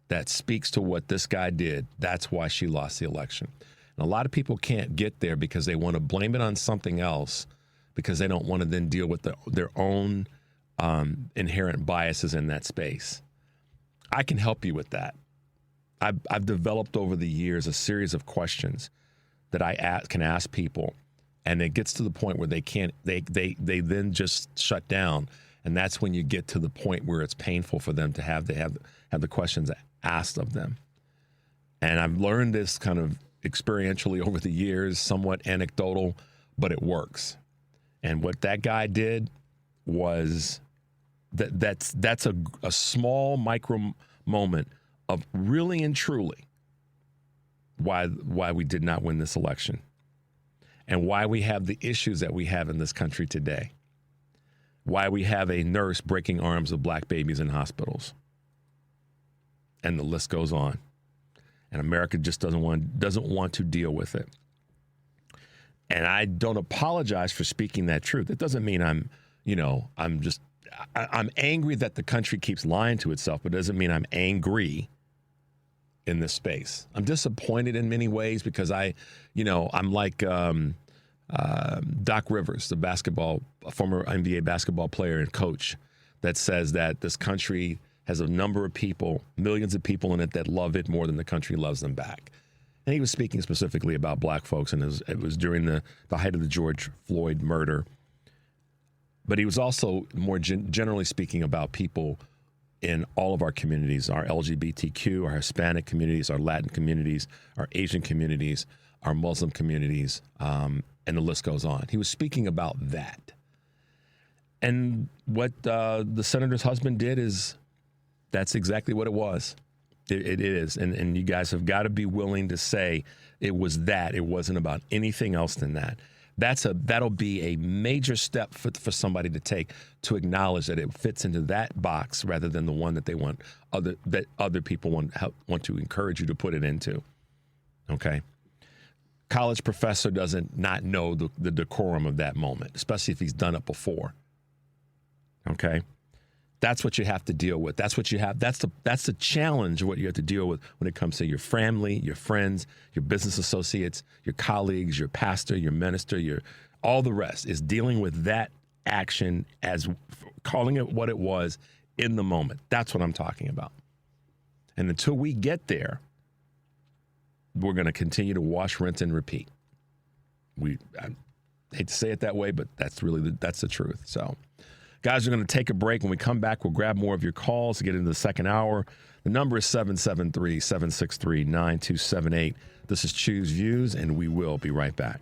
that speaks to what this guy did. That's why she lost the election. And a lot of people can't get there because they want to blame it on something else because they don't want to then deal with their own inherent biases in that space. I can help you with that. I've developed over the years a series of questions that I can ask people, and it gets to the point where they can't. They then just shut down, and that's when you get to the point where it's painful for them to have the questions asked of them. And I've learned this kind of experientially over the years, somewhat anecdotal, but it works. And what that guy did was that's a small micro moment of really and truly why we did not win this election and why we have the issues that we have in this country today. Why we have a nurse breaking arms of black babies in hospitals. And the list goes on. And America just doesn't want to deal with it. And I don't apologize for speaking that truth. It doesn't mean I'm angry that the country keeps lying to itself, but it doesn't mean I'm angry in this space. I'm disappointed in many ways because I'm like Doc Rivers, the former NBA basketball player and coach, that says that this country has a number of people, millions of people in it that love it more than the country loves them back. And he was speaking specifically about black folks, and it was during the height of the George Floyd murder. But he was also more generally speaking about people in all of our communities, our LGBTQ, our Hispanic communities, our Latin communities, our Asian communities, our Muslim communities, and the list goes on. He was speaking about that. And what the senator's husband did that's exactly what it was. It is. And you guys have got to be willing to say it was that. It wasn't about anything else than that. That'll be a major step for somebody to take, to acknowledge that it fits into that box rather than the one that they want other people want to encourage you to put it into. Okay. College professor doesn't not know the decorum of that moment, especially if he's done it before. Okay. That's what you have to deal with. That's the challenge of what you have to deal with when it comes to your family, your friends, your business associates, your colleagues, your pastor, your minister, all the rest is dealing with that action as calling it what it was in the moment. That's what I'm talking about. And until we get there, we're going to continue to wash, rinse, and repeat. I hate to say it that way, but that's the truth. So, guys, we're going to take a break. When we come back, we'll grab more of your calls to get into the second hour. The number is 773-763-9278. This is Choose Views, and we will be right back.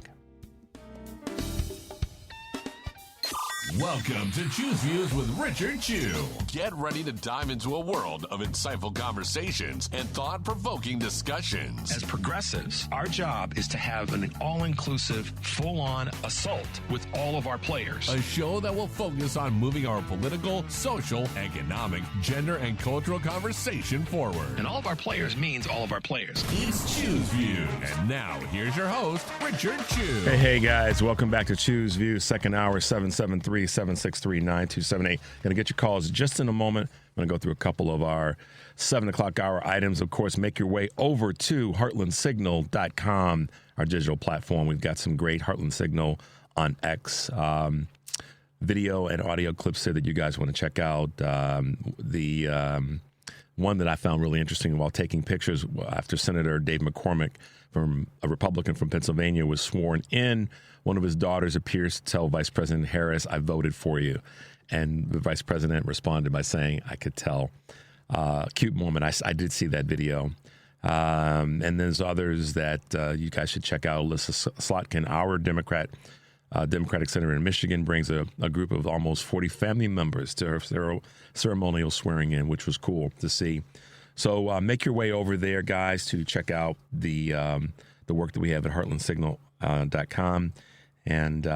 Welcome to Choose Views with Richard Chew.
Get ready to dive into a world of insightful conversations and thought-provoking discussions.
As progressives, our job is to have an all-inclusive, full-on assault with all of our players.
A show that will focus on moving our political, social, economic, gender, and cultural conversation forward.
And all of our players means all of our players.
It's Choose Views. And now, here's your host, Richard Chew.
Hey, guys. Welcome back to Choose Views, second hour, 773-763-9278. Going to get your calls just in a moment. I'm going to go through a couple of our 7 o'clock hour items. Of course, make your way over to heartlandsignal.com, our digital platform. We've got some great Heartland Signal on X video and audio clips there that you guys want to check out. The one that I found really interesting while taking pictures after Senator Dave McCormick, from a Republican from Pennsylvania, was sworn in. One of his daughters appears to tell Vice President Harris, "I voted for you." And the vice president responded by saying, "I could tell." Cute moment. I did see that video. And there's others that you guys should check out. Alyssa Slotkin, our Democratic senator in Michigan, brings a group of almost 40 family members to her ceremonial swearing in, which was cool to see. So make your way over there, guys, to check out the work that we have at heartlandsignal.com. And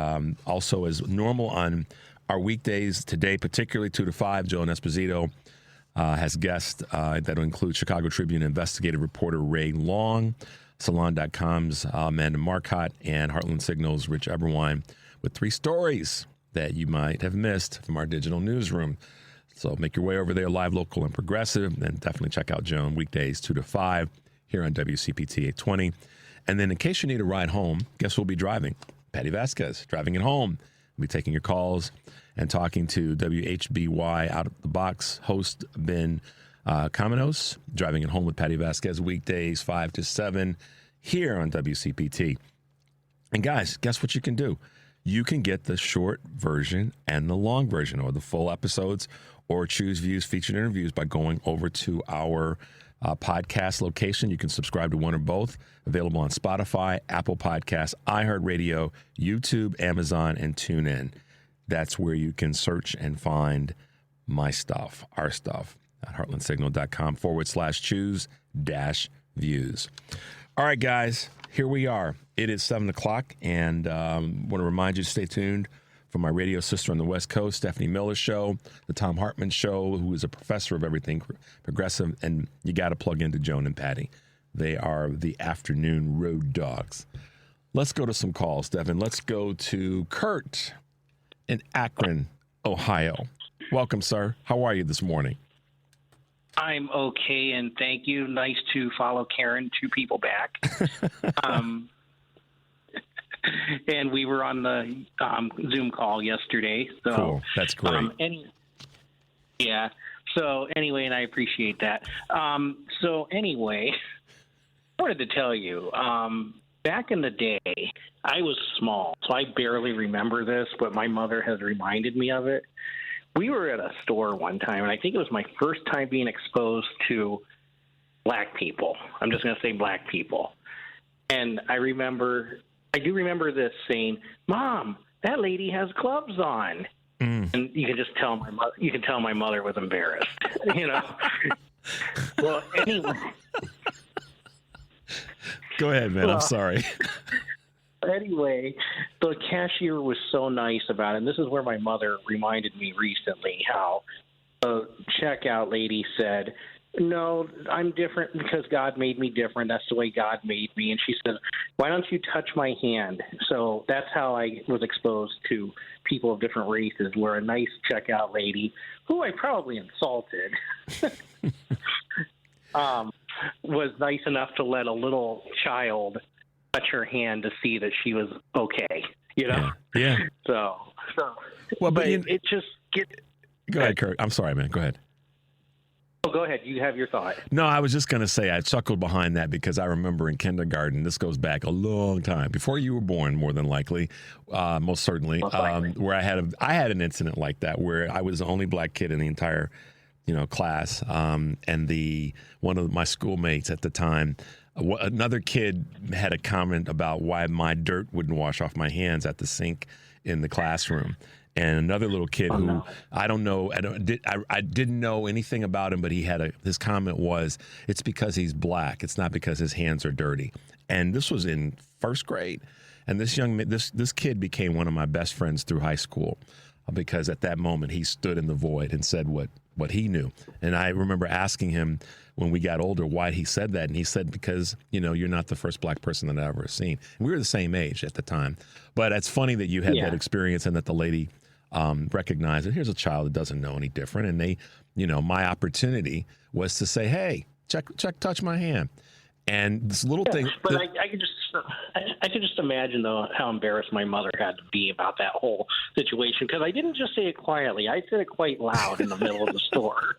also, as normal on our weekdays today, particularly 2 to 5, Joan Esposito has guests that will include Chicago Tribune investigative reporter Ray Long, Salon.com's Amanda Marcotte, and Heartland Signal's Rich Eberwine with 3 stories that you might have missed from our digital newsroom. So make your way over there, live, local, and progressive, and definitely check out Joan weekdays 2 to 5 here on WCPT 820. And then in case you need a ride home, guess who'll be driving? Patty Vasquez, driving it home. We'll be taking your calls and talking to WHBY Out of the Box host Ben Caminos, driving it home with Patty Vasquez weekdays 5 to 7 here on WCPT. And guys, guess what you can do? You can get the short version and the long version, or the full episodes, or Choose Views featured interviews by going over to our podcast location. You can subscribe to one or both. Available on Spotify, Apple Podcasts, iHeartRadio, YouTube, Amazon, and TuneIn. That's where you can search and find my stuff, our stuff, at heartlandsignal.com/choose-views. All right, guys, here we are. It is 7 o'clock, and I want to remind you to stay tuned for my radio sister on the West Coast, Stephanie Miller's show, the Tom Hartman Show, who is a professor of everything progressive, and you got to plug into Joan and Patty. They are the afternoon road dogs. Let's go to some calls, Devin. Let's go to Kurt in Akron, Ohio. Welcome, sir. How are you this morning?
I'm okay, and thank you. Nice to follow Karen 2 people back. And we were on the Zoom call yesterday. So,
cool. That's great.
Yeah. So anyway, and I appreciate that. So anyway, I wanted to tell you, back in the day, I was small, so I barely remember this, but my mother has reminded me of it. We were at a store one time, and I think it was my first time being exposed to black people. I'm just going to say black people. And I do remember this saying, "Mom, that lady has gloves on." And you can just tell my mother. You can tell my mother was embarrassed. You know. Well, anyway.
Go ahead, man. I'm sorry.
Anyway, the cashier was so nice about it. And this is where my mother reminded me recently how the checkout lady said, "No, I'm different because God made me different. That's the way God made me." And she said, "Why don't you touch my hand?" So that's how I was exposed to people of different races, where a nice checkout lady, who I probably insulted, was nice enough to let a little child touch her hand to see that she was okay, you know?
Yeah.
So
Well, but
it just gets...
Go ahead, Kurt. I'm sorry, man. Go ahead.
Oh, go ahead. You have your thought.
No, I was just going to say I chuckled behind that because I remember in kindergarten, this goes back a long time, before you were born, more than likely, most certainly, where I had an incident like that where I was the only black kid in the entire, class, and one of my schoolmates at the time, another kid had a comment about why my dirt wouldn't wash off my hands at the sink in the classroom. And another little kid who I don't know, I didn't know anything about him, but his comment was, "It's because he's black. It's not because his hands are dirty." And this was in first grade, and this kid became one of my best friends through high school, because at that moment he stood in the void and said what he knew. And I remember asking him when we got older why he said that, and he said, "Because you're not the first black person that I've ever seen." And we were the same age at the time, but it's funny that you had that experience and that the lady recognized that here's a child that doesn't know any different, and they, my opportunity was to say, "Hey, touch my hand." And this little thing.
But I could just imagine though how embarrassed my mother had to be about that whole situation, because I didn't just say it quietly; I said it quite loud in the middle of the store.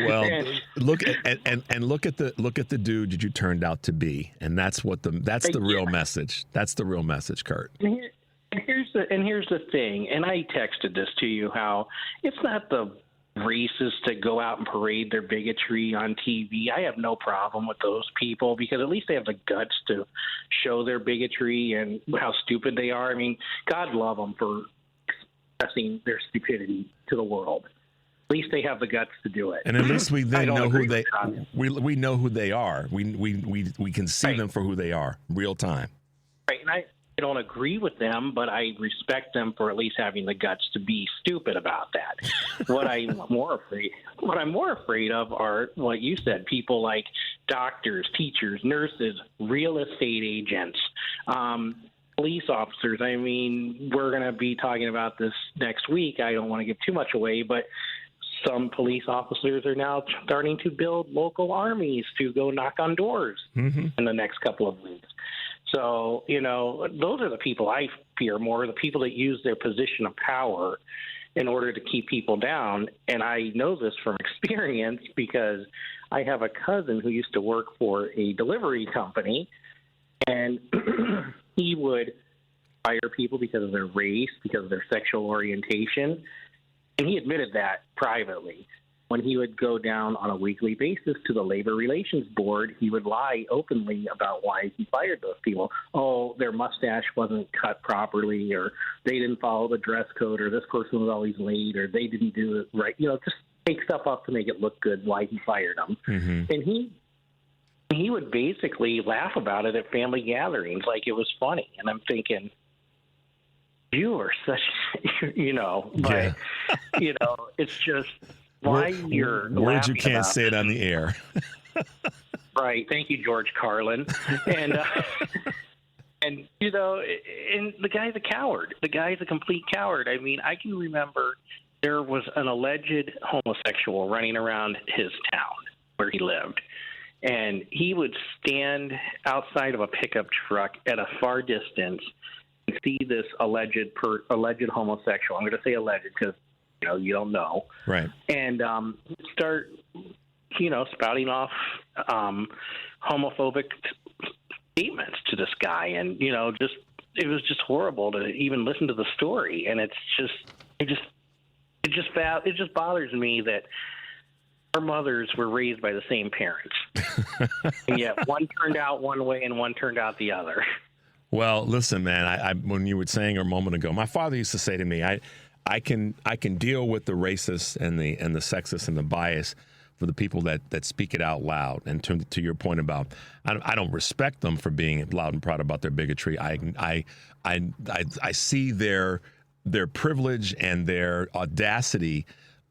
Well, look at the dude that you turned out to be, and that's the real message. That's the real message, Kurt.
And here's the thing, and I texted this to you, how it's not the racists that go out and parade their bigotry on TV. I have no problem with those people, because at least they have the guts to show their bigotry and how stupid they are. I mean, God love them for expressing their stupidity to the world. At least they have the guts to do it.
And at least we then know who we know who they are. We can see them for who they are, real time.
Right, and I don't agree with them, but I respect them for at least having the guts to be stupid about that. What I'm more afraid of are what you said, people like doctors, teachers, nurses, real estate agents, police officers. I mean, we're going to be talking about this next week. I don't want to give too much away, but some police officers are now starting to build local armies to go knock on doors in the next couple of weeks. So, those are the people I fear more, the people that use their position of power in order to keep people down. And I know this from experience because I have a cousin who used to work for a delivery company, and he would fire people because of their race, because of their sexual orientation. And he admitted that privately. When he would go down on a weekly basis to the Labor Relations Board, he would lie openly about why he fired those people. Oh, their mustache wasn't cut properly, or they didn't follow the dress code, or this person was always late, or they didn't do it right. Just make stuff up to make it look good why he fired them. And he would basically laugh about it at family gatherings like it was funny. And I'm thinking, you are such, but, it's just... Why you're
words you can't
about
say it on the air.
Right. Thank you, George Carlin. And and the guy's a coward. The guy's a complete coward. I mean, I can remember there was an alleged homosexual running around his town where he lived, and he would stand outside of a pickup truck at a far distance and see this alleged homosexual. I'm going to say alleged because you don't know.
Right.
And start, spouting off homophobic statements to this guy. And, it was just horrible to even listen to the story. And it just bothers me that our mothers were raised by the same parents. And yet one turned out one way and one turned out the other.
Well, listen, man, I when you were saying a moment ago, my father used to say to me, I can deal with the racist and the sexist and the bias for the people that speak it out loud. And to your point about, I don't respect them for being loud and proud about their bigotry. I see their privilege and their audacity.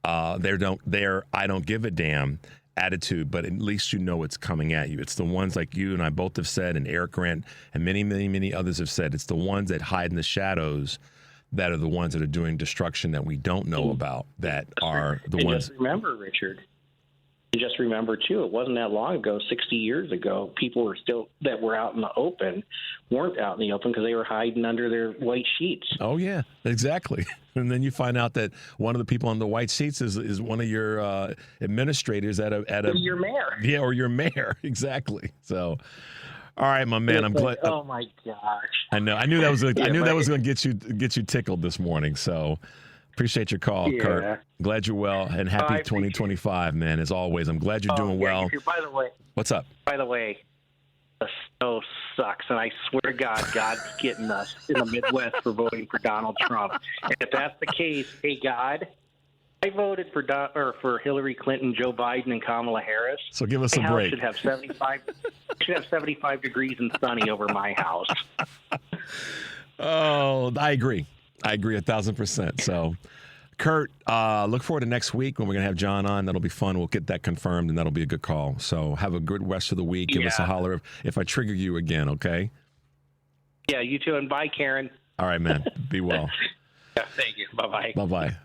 I don't give a damn attitude, but at least you know it's coming at you. It's the ones like you and I both have said, and Eric Grant and many, many, many others have said, it's the ones that hide in the shadows that are the ones that are doing destruction that we don't know about, that are the ones.
Just remember, Richard, and just remember, too, it wasn't that long ago, 60 years ago, people that were out in the open weren't out in the open because they were hiding under their white sheets.
Oh, yeah, exactly. And then you find out that one of the people on the white sheets is one of your administrators at a
your mayor.
Yeah, or your mayor. Exactly. So, all right, my man. I'm glad.
Oh my gosh.
I know. I knew that was. I knew that was going to get you tickled this morning. So, appreciate your call, Kurt. Glad you're well and happy 2025, man. As always, I'm glad you're doing well.
By the way,
what's up?
By the way, the snow sucks, and I swear to God, God's getting us in the Midwest for voting for Donald Trump. And if that's the case, hey God, I voted for Hillary Clinton, Joe Biden, and Kamala Harris.
So give us a break.
Should have 75 degrees and sunny over my house.
Oh, I agree 1,000%. So, Kurt, look forward to next week when we're going to have John on. That'll be fun. We'll get that confirmed, and that'll be a good call. So have a good rest of the week. Give us a holler if I trigger you again, okay?
Yeah, you too, and bye, Karen.
All right, man. Be well.
Yeah, thank you. Bye-bye.
Bye-bye.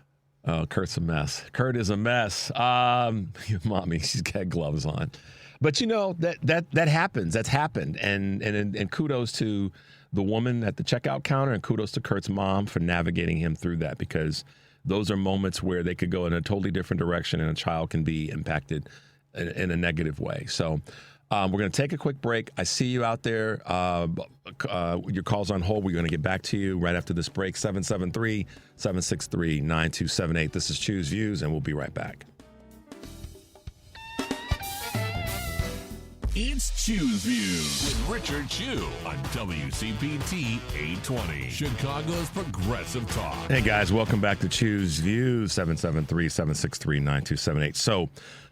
Oh, Kurt's a mess. Kurt is a mess. Mommy, she's got gloves on. But, you know, that happens. That's happened. And kudos to the woman at the checkout counter, and kudos to Kurt's mom for navigating him through that, because those are moments where they could go in a totally different direction and a child can be impacted in a negative way. So we're going to take a quick break. I see you out there. Your call's on hold. We're going to get back to you right after this break. 773-763-9278. This is Choose Views, and we'll be right back.
It's Choose Views with Richard Chew on WCPT 820, Chicago's Progressive Talk.
Hey, guys, welcome back to Choose Views, 773-763-9278. So,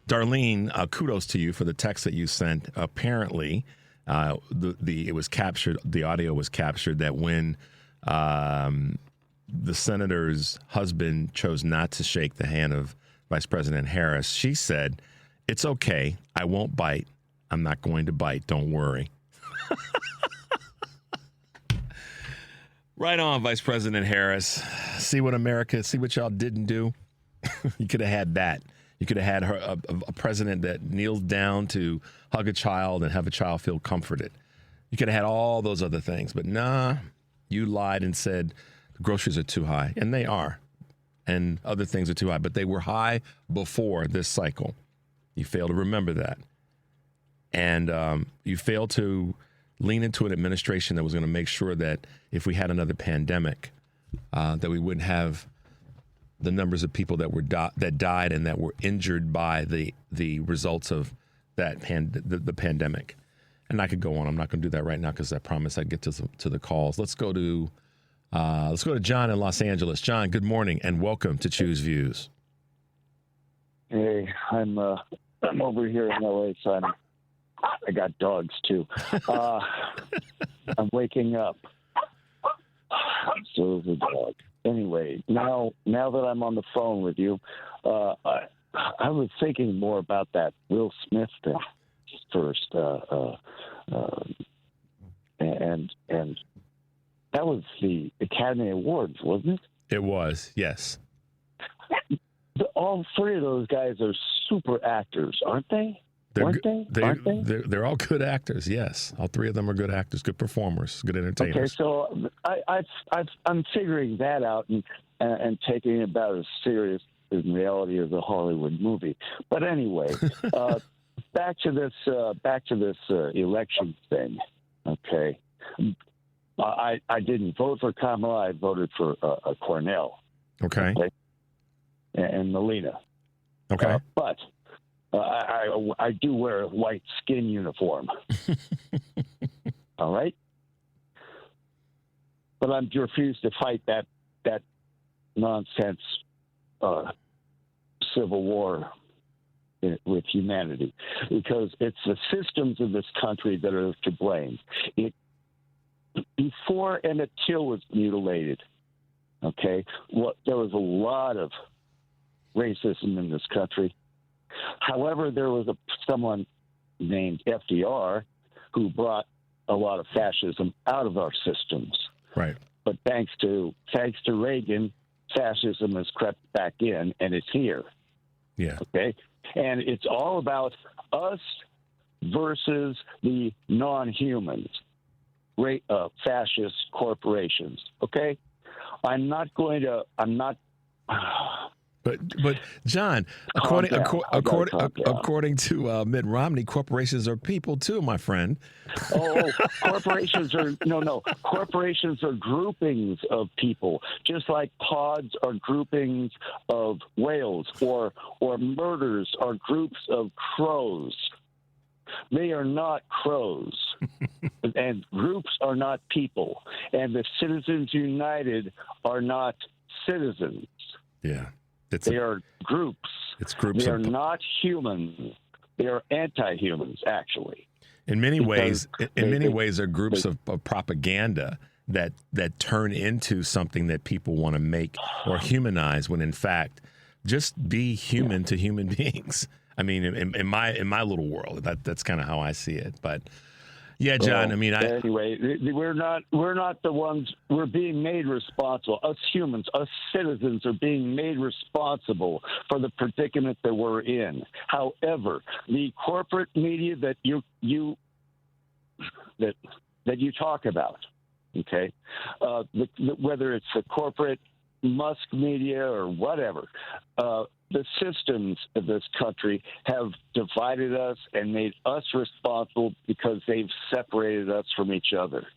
Darlene, kudos to you for the text that you sent. Apparently, it was captured, the audio was captured that when the senator's husband chose not to shake the hand of Vice President Harris, she said, "It's okay. I won't bite. I'm not going to bite. Don't worry." Right on, Vice President Harris. See what y'all didn't do? You could have had that. You could have had her a president that kneels down to hug a child and have a child feel comforted. You could have had all those other things. But nah, you lied and said the groceries are too high. And they are. And other things are too high. But they were high before this cycle. You fail to remember that. And you failed to lean into an administration that was going to make sure that if we had another pandemic, that we wouldn't have the numbers of people that died and that were injured by the results of that the pandemic. And I could go on. I'm not going to do that right now because I promised I'd get to the calls. Let's go to John in Los Angeles. John, good morning and welcome to Choose Views.
Hey, I'm over here in LA, so I got dogs too. I'm waking up. So is the dog. Anyway, now that I'm on the phone with you, I was thinking more about that Will Smith thing first, and that was the Academy Awards, wasn't it?
It was, yes.
All three of those guys are super actors, aren't they? They're all good actors. Yes, all three of them are good actors, good performers, good entertainers. Okay, so I'm figuring that out and taking it about as serious in reality as a Hollywood movie. But anyway, back to this election thing. Okay, I didn't vote for Kamala. I voted for Cornell.
Okay,
and Melina.
Okay,
but. I do wear a white skin uniform. All right? But I'm refused to fight that nonsense civil war with humanity, because it's the systems of this country that are to blame. Before Emmett Till was mutilated, okay, there was a lot of racism in this country. However, there was someone named FDR who brought a lot of fascism out of our systems.
Right.
But thanks to Reagan, fascism has crept back in, and it's here.
Yeah.
Okay. And it's all about us versus the non-humans, fascist corporations. Okay.
But John, according to Mitt Romney, corporations are people too, my friend.
Corporations are corporations are groupings of people, just like pods are groupings of whales, or murders are groups of crows. They are not crows, and groups are not people, and the Citizens United are not citizens.
Yeah.
They are groups.
It's groups.
They are not humans. They are anti-humans, actually.
In many ways, they're groups of propaganda that turn into something that people want to make or humanize, when in fact, just be human to human beings. I mean, in my little world, that's kind of how I see it. But yeah, John.
Anyway, we're not the ones. We're being made responsible. Us humans, us citizens, are being made responsible for the predicament that we're in. However, the corporate media that you talk about, okay, whether it's the corporate Musk media or whatever, the systems of this country have divided us and made us responsible because they've separated us from each other.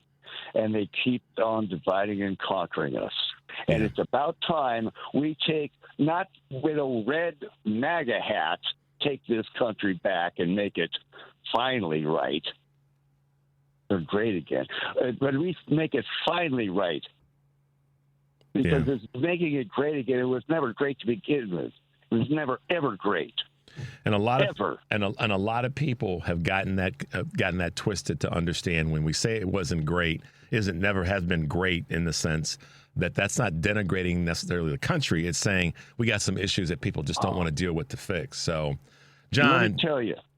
And they keep on dividing and conquering us. And it's about time we take, not with a red MAGA hat, take this country back and make it finally right. Or great again. But at least make it finally right. Because it's making it great again. It was never great to begin with. It was never ever great.
And a lot of people have gotten that twisted to understand when we say it wasn't great, never has been great, in the sense that that's not denigrating necessarily the country. It's saying we got some issues that people just don't want to deal with to fix. So, John,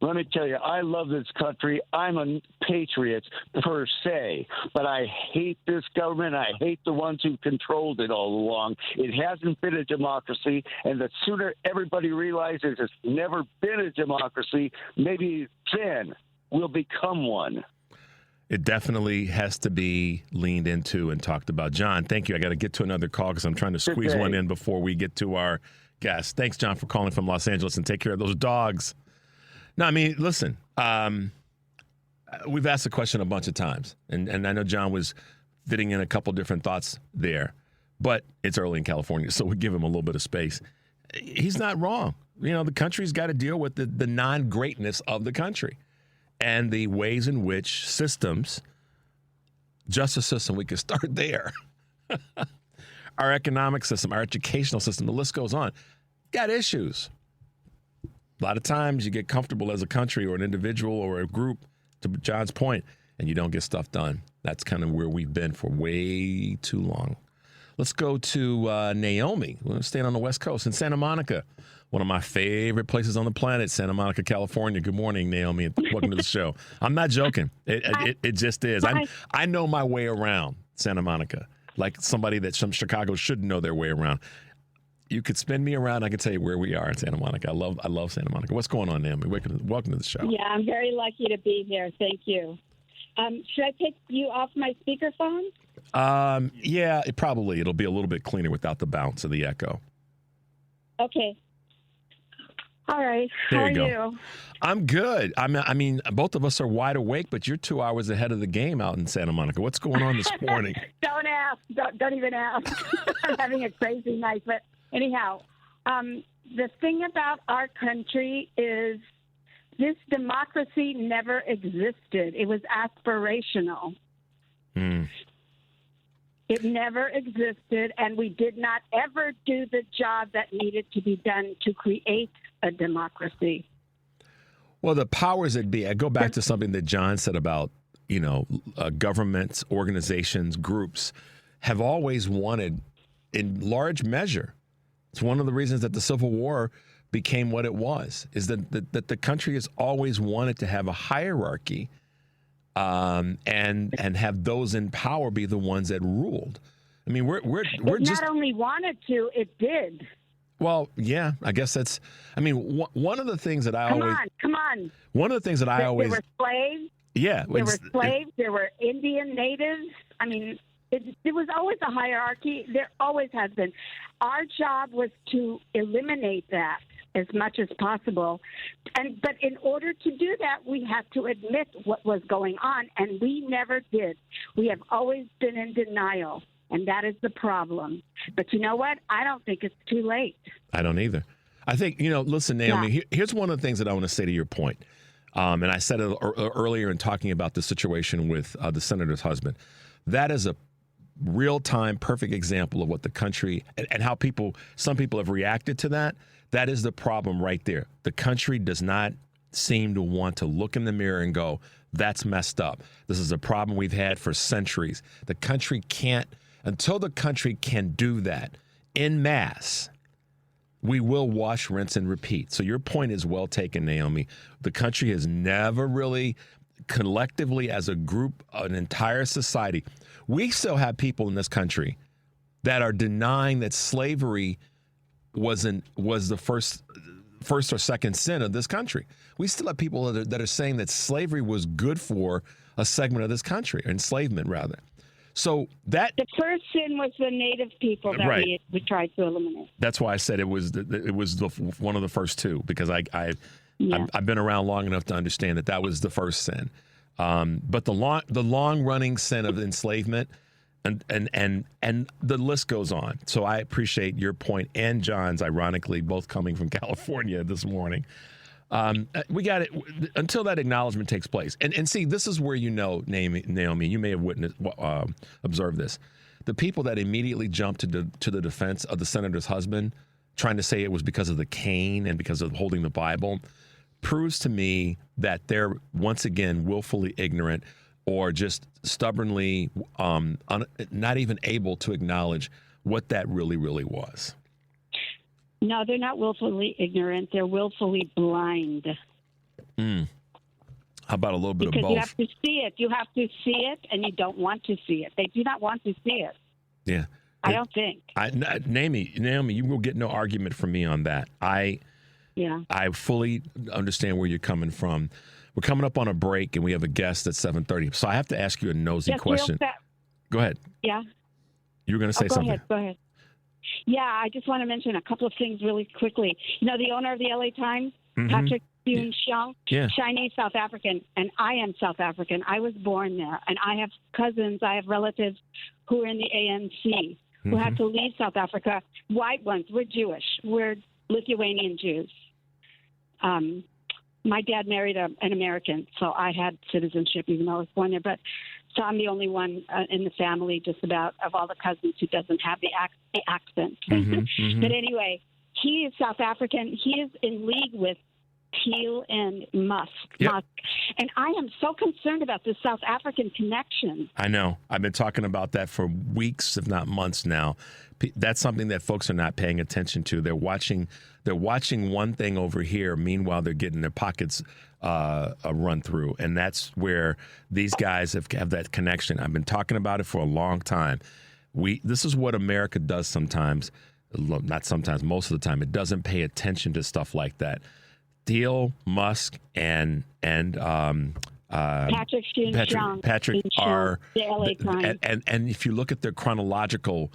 let me tell you, I love this country. I'm a patriot per se, but I hate this government. I hate the ones who controlled it all along. It hasn't been a democracy, and the sooner everybody realizes it's never been a democracy, maybe then we'll become one.
It definitely has to be leaned into and talked about. John, thank you. I got to get to another call because I'm trying to squeeze one in before we get to our guest. Thanks, John, for calling from Los Angeles, and take care of those dogs. No, I mean, listen, we've asked the question a bunch of times, and I know John was fitting in a couple different thoughts there, but it's early in California, so we give him a little bit of space. He's not wrong. You know, the country's got to deal with the non-greatness of the country and the ways in which systems, justice system, we could start there. Our economic system, our educational system, the list goes on, got issues. A lot of times you get comfortable as a country or an individual or a group, to John's point, and you don't get stuff done. That's kind of where we've been for way too long. Let's go to Naomi. We're staying on the West Coast in Santa Monica, one of my favorite places on the planet, Santa Monica, California. Good morning, Naomi, and welcome to the show. I'm not joking. It just is. I know my way around Santa Monica, like somebody that some Chicago should know their way around. You could spin me around. I can tell you where we are in Santa Monica. I love Santa Monica. What's going on, Naomi? Welcome to the show.
Yeah, I'm very lucky to be here. Thank you. Should I take you off my speakerphone?
Yeah, it'll be a little bit cleaner without the bounce of the echo.
Okay. All right.
There
How
you
are
go.
you?
I'm good. I mean, both of us are wide awake, but you're 2 hours ahead of the game out in Santa Monica. What's going on this morning?
Don't ask. Don't even ask. I'm having a crazy night. But anyhow, the thing about our country is this democracy never existed. It was aspirational. It never existed, and we did not ever do the job that needed to be done to create a democracy.
Well, the powers that be, I go back to something that John said about, governments, organizations, groups have always wanted, in large measure, it's one of the reasons that the Civil War became what it was, is that the country has always wanted to have a hierarchy and have those in power be the ones that ruled. I mean, we're just
not only wanted to, it did.
Well, yeah, I guess that's. I mean, one of the things that I always
come on.
One of the things that I always
there were slaves.
Yeah,
there were slaves. There were Indian natives. I mean, it was always a hierarchy. There always has been. Our job was to eliminate that as much as possible, but in order to do that, we had to admit what was going on, and we never did. We have always been in denial. And that is the problem. But you know what? I don't think it's too late.
I don't either. I think, listen, Naomi, here's one of the things that I want to say to your point. And I said it earlier in talking about the situation with the senator's husband. That is a real-time, perfect example of what the country and how some people have reacted to that. That is the problem right there. The country does not seem to want to look in the mirror and go, that's messed up. This is a problem we've had for centuries. The country can't. Until the country can do that en masse, we will wash, rinse, and repeat. So your point is well taken, Naomi. The country has never really collectively as a group, an entire society. We still have people in this country that are denying that slavery was the first or second sin of this country. We still have people that are saying that slavery was good for a segment of this country, or enslavement rather. So that
the first sin was the native people that we tried to eliminate.
That's why I said it was one of the first two, because I've been around long enough to understand that was the first sin. But the long running sin of enslavement and the list goes on. So I appreciate your point and John's, ironically, both coming from California this morning. We got it until that acknowledgement takes place. And see, this is where Naomi, you may have observed this. The people that immediately jumped to the defense of the senator's husband, trying to say it was because of the cane and because of holding the Bible, proves to me that they're once again willfully ignorant or just stubbornly not even able to acknowledge what that really, really was.
No, they're not willfully ignorant. They're willfully blind.
How about a little bit
because
of both?
You have to see it. You have to see it, and you don't want to see it. They do not want to see it.
Yeah.
I don't think.
Naomi, you will get no argument from me on that. I fully understand where you're coming from. We're coming up on a break, and we have a guest at 7:30. So I have to ask you a nosy question. Go ahead.
Yeah.
You were going to say something.
Go ahead. Yeah, I just want to mention a couple of things really quickly. The owner of the LA Times, Patrick Soon-Shiong, Chinese South African, and I am South African. I was born there, and I have cousins, I have relatives who are in the ANC who had to leave South Africa. White ones. We're Jewish. We're Lithuanian Jews. My dad married an American, so I had citizenship even though I was born there. So I'm the only one in the family, just about, of all the cousins who doesn't have the accent. But anyway, he is South African. He is in league with Thiel and Musk. And I am so concerned about this South African connection.
I know. I've been talking about that for weeks, if not months now. That's something that folks are not paying attention to. They're watching one thing over here. Meanwhile, they're getting their pockets run through. And that's where these guys have that connection. I've been talking about it for a long time. This is what America does sometimes. Not sometimes, most of the time. It doesn't pay attention to stuff like that. Thiel, Musk, and
Patrick
are
the LA Times.
And if you look at their chronological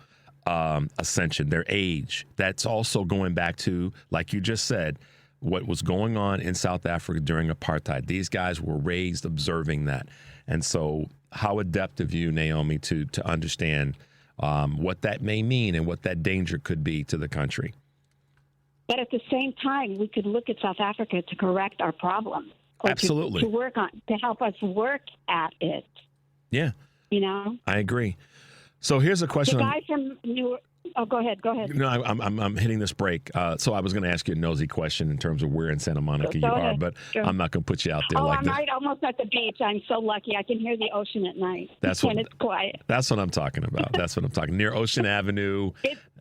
ascension, their age, that's also going back to, like you just said, what was going on in South Africa during apartheid. These guys were raised observing that. And so how adept of you, Naomi, to understand what that may mean and what that danger could be to the country.
But at the same time, we could look at South Africa to correct our problem.
Absolutely.
To help us work at it.
Yeah. I agree. So here's a question.
The guy from go ahead.
No, I'm hitting this break. So I was going to ask you a nosy question in terms of where in Santa Monica you are, but I'm not going to put you out there like that.
I'm right almost at the beach. I'm so lucky. I can hear the ocean at night when it's quiet.
That's what I'm talking about. Near Ocean Avenue.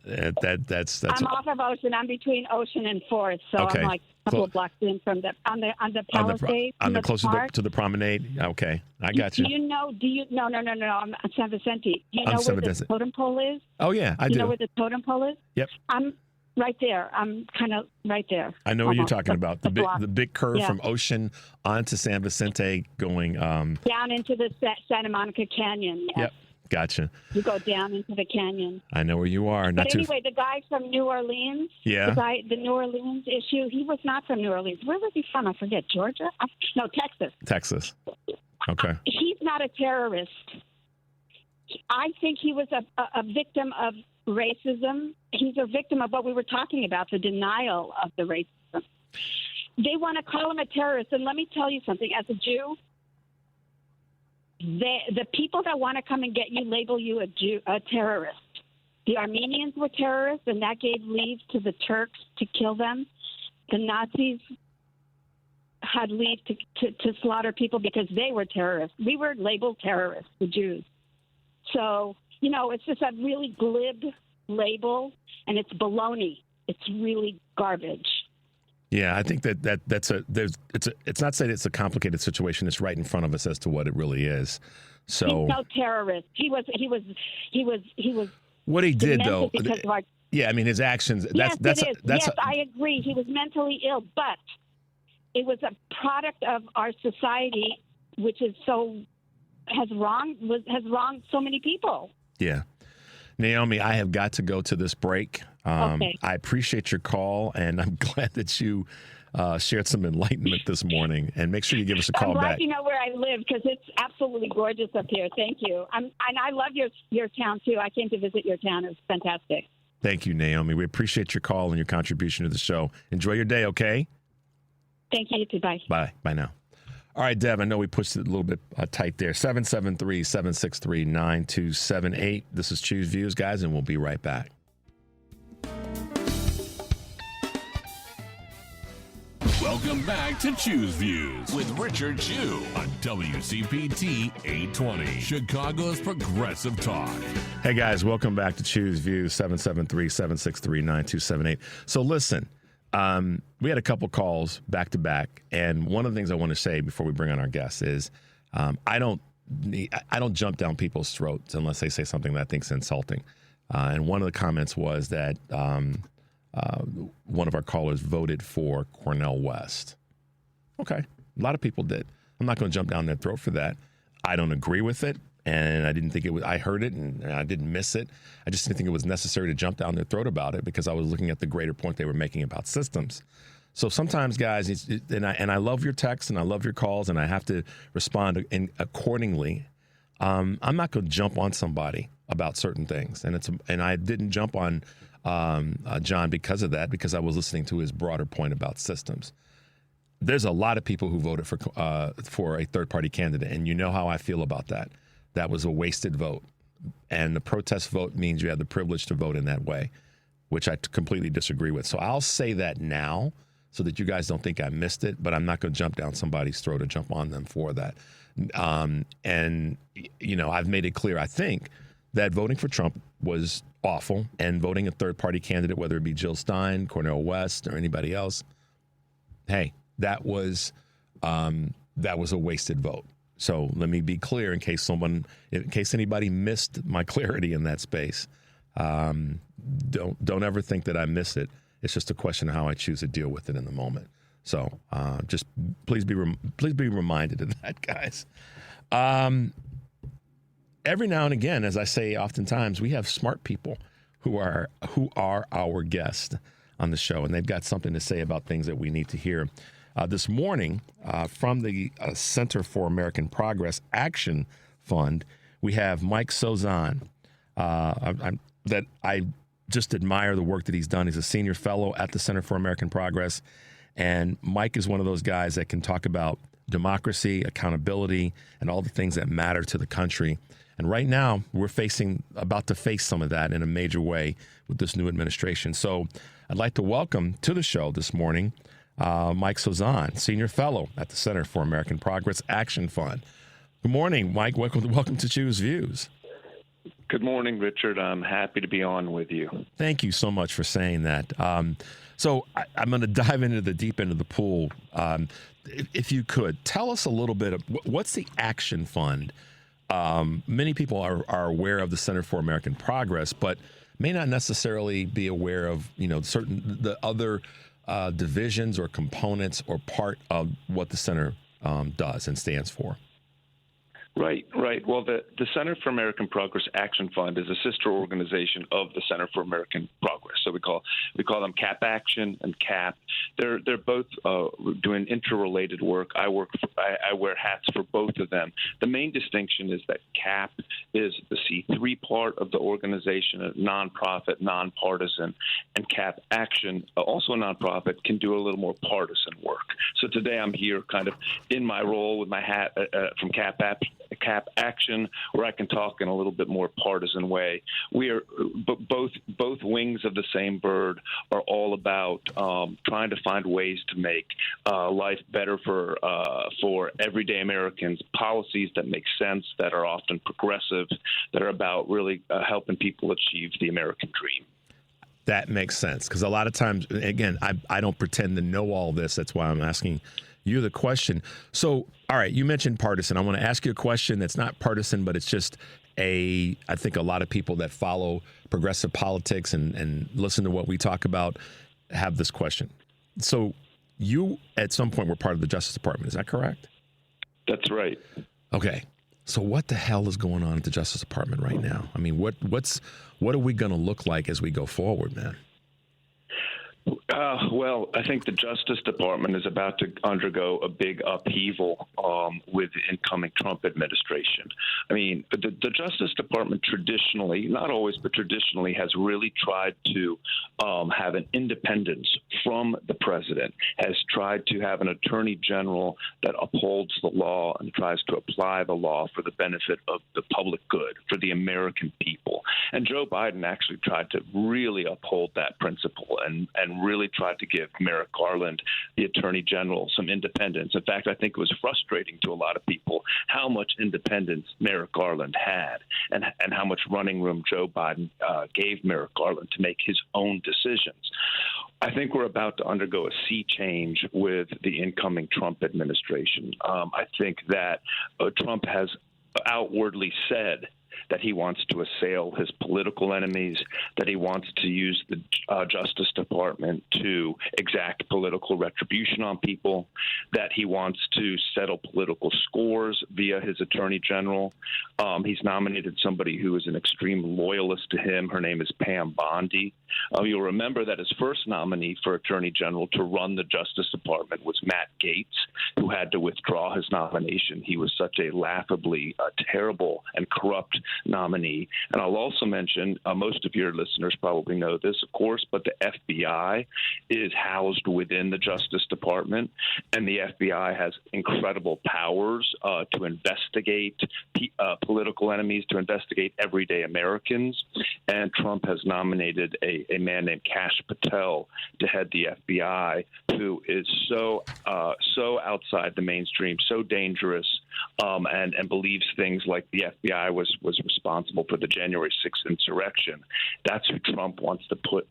That's.
I'm off of Ocean. I'm between Ocean and 4th, so
okay.
I'm like a couple of blocks in from on the Palisades.
On the closer to the promenade. Okay, I got you.
No, I'm at San Vicente. Do you know where the totem pole is?
Oh yeah, I do.
You know where the totem pole is?
Yep.
I'm right there. I'm kind of right there.
I know what you're talking about. The big curve from Ocean onto San Vicente, going
down into the Santa Monica Canyon. Yes.
Yep. Gotcha.
You go down into the canyon.
I know where you are.
But anyway, the guy from New Orleans, the New Orleans issue, he was not from New Orleans. Where was he from? I forget. Georgia? No, Texas.
Texas. Okay.
He's not a terrorist. I think he was a victim of racism. He's a victim of what we were talking about, the denial of the racism. They want to call him a terrorist. And let me tell you something. As a Jew, the people that want to come and get you label you a terrorist. The Armenians were terrorists, and that gave leave to the Turks to kill them. The Nazis had leave to slaughter people because they were terrorists. We were labeled terrorists, the Jews. So, it's just a really glib label, and it's baloney. It's really garbage.
Yeah, I think it's not saying it's a complicated situation. It's right in front of us as to what it really is. So
he's no terrorist. He was.
What he did though. Yeah, I mean his actions.
Yes, I agree. He was mentally ill, but it was a product of our society, which has wronged so many people.
Yeah. Naomi, I have got to go to this break.
Okay.
I appreciate your call, and I'm glad that you shared some enlightenment this morning. And make sure you give us a call back.
I'm glad you know where I live because it's absolutely gorgeous up here. Thank you. And I love your town, too. I came to visit your town. It was fantastic.
Thank you, Naomi. We appreciate your call and your contribution to the show. Enjoy your day, okay?
Thank you. You too. Bye.
Bye. Bye now. All right, Dev, I know we pushed it a little bit tight there. 773-763-9278. This is Choose Views, guys, and we'll be right back.
Welcome back to Choose Views with Richard Chu on WCPT 820, Chicago's Progressive Talk.
Hey, guys, welcome back to Choose Views, 773-763-9278. So listen. We had a couple calls back to back, and one of the things I want to say before we bring on our guests is I don't jump down people's throats unless they say something that I think is insulting. And one of the comments was that one of our callers voted for Cornel West. Okay, a lot of people did. I'm not going to jump down their throat for that. I don't agree with it. And I didn't think it was, I heard it and I didn't miss it. I just didn't think it was necessary to jump down their throat about it because I was looking at the greater point they were making about systems. So sometimes, guys, and I love your texts and I love your calls and I have to respond accordingly. I'm not going to jump on somebody about certain things. And I didn't jump on John because of that, because I was listening to his broader point about systems. There's a lot of people who voted for a third-party candidate, and you know how I feel about that. That was a wasted vote. And the protest vote means you have the privilege to vote in that way, which I completely disagree with. So I'll say that now so that you guys don't think I missed it, but I'm not going to jump down somebody's throat or jump on them for that. And, I've made it clear, I think, that voting for Trump was awful, and voting a third-party candidate, whether it be Jill Stein, Cornel West, or anybody else, hey, that was a wasted vote. So let me be clear in case anybody missed my clarity in that space. Don't ever think that I miss it. It's just a question of how I choose to deal with it in the moment. So just please be reminded of that, guys. Every now and again, as I say oftentimes, we have smart people who are our guests on the show, and they've got something to say about things that we need to hear. This morning, from the Center for American Progress Action Fund, we have Mike Sozan. That I just admire the work that he's done. He's a senior fellow at the Center for American Progress, and Mike is one of those guys that can talk about democracy, accountability, and all the things that matter to the country. And right now, we're about to face some of that in a major way with this new administration. So I'd like to welcome to the show this morning Mike Sozan, Senior Fellow at the Center for American Progress Action Fund. Good morning, Mike. Welcome to Choose Views.
Good morning, Richard. I'm happy to be on with you.
Thank you so much for saying that. So I'm going to dive into the deep end of the pool. If you could, tell us a little bit of what's the Action Fund? Many people are aware of the Center for American Progress, but may not necessarily be aware of the other divisions or components or part of what the center does and stands for.
Right. Well, the Center for American Progress Action Fund is a sister organization of the Center for American Progress. So we call them CAP Action and CAP. They're both doing interrelated work. I wear hats for both of them. The main distinction is that CAP is the C3 part of the organization, a nonprofit, nonpartisan, and CAP Action, also a nonprofit, can do a little more partisan work. So today I'm here kind of in my role with my hat from CAP Action, where I can talk in a little bit more partisan way. We are both wings of the same bird are all about trying to find ways to make life better for everyday Americans, policies that make sense, that are often progressive, that are about really helping people achieve the American dream.
That makes sense, because a lot of times, again, I don't pretend to know all this. That's why I'm asking you the question. So, all right, you mentioned partisan. I want to ask you a question that's not partisan, but it's just I think a lot of people that follow progressive politics and listen to what we talk about have this question. So you, at some point, were part of the Justice Department. Is that correct?
That's right.
Okay. So what the hell is going on at the Justice Department right now? I mean, what are we going to look like as we go forward, man?
Well, I think the Justice Department is about to undergo a big upheaval with the incoming Trump administration. I mean, the Justice Department traditionally, not always, but traditionally, has really tried to have an independence from the president, has tried to have an attorney general that upholds the law and tries to apply the law for the benefit of the public good, for the American people. And Joe Biden actually tried to really uphold that principle and really tried to give Merrick Garland, the attorney general, some independence. In fact, I think it was frustrating to a lot of people how much independence Merrick Garland had and how much running room Joe Biden gave Merrick Garland to make his own decisions. I think we're about to undergo a sea change with the incoming Trump administration. I think that Trump has outwardly said that he wants to assail his political enemies, that he wants to use the Justice Department to exact political retribution on people, that he wants to settle political scores via his attorney general. He's nominated somebody who is an extreme loyalist to him. Her name is Pam Bondi. You'll remember that his first nominee for attorney general to run the Justice Department was Matt Gaetz, who had to withdraw his nomination. He was such a laughably terrible and corrupt nominee. And I'll also mention, most of your listeners probably know this, of course, but the FBI is housed within the Justice Department, and the FBI has incredible powers to investigate political enemies, to investigate everyday Americans. And Trump has nominated a man named Kash Patel to head the FBI, who is so outside the mainstream, so dangerous, and believes things like the FBI was responsible for the January 6th insurrection. That's who Trump wants to put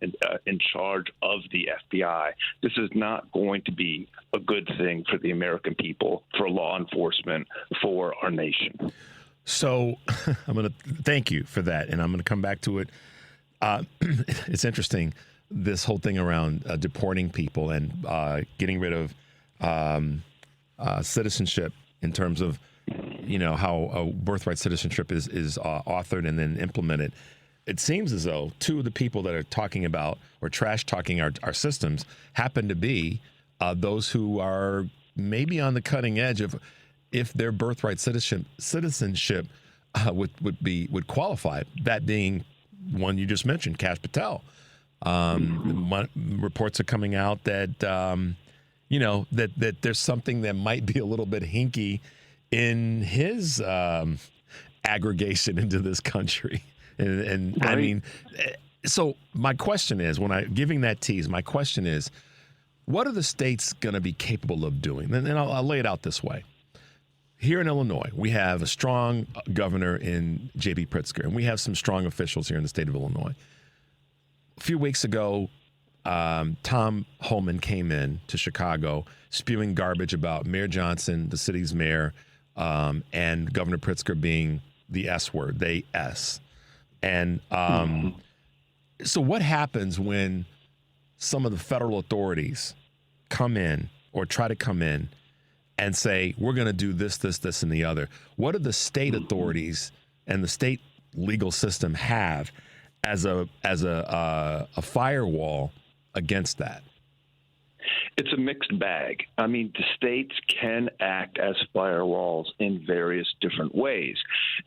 in charge of the FBI. This is not going to be a good thing for the American people, for law enforcement, for our nation.
So I'm going to thank you for that, and I'm going to come back to it. It's interesting, this whole thing around deporting people and getting rid of citizenship in terms of, how birthright citizenship is authored and then implemented. It seems as though two of the people that are talking about or trash talking our systems happen to be those who are maybe on the cutting edge of if their birthright citizenship would qualify. That being one you just mentioned, Kash Patel. Reports are coming out that that there's something that might be a little bit hinky in his aggregation into this country. And
right.
I mean, so my question is, giving that tease, my question is, what are the states going to be capable of doing? And I'll lay it out this way. Here in Illinois, we have a strong governor in J.B. Pritzker, and we have some strong officials here in the state of Illinois. A few weeks ago, Tom Homan came in to Chicago spewing garbage about Mayor Johnson, the city's mayor, and Governor Pritzker being the S word, they S. And so what happens when some of the federal authorities come in or try to come in and say, we're going to do this, this, this, and the other? What do the state authorities and the state legal system have as a firewall against that?
It's a mixed bag. I mean, the states can act as firewalls in various different ways.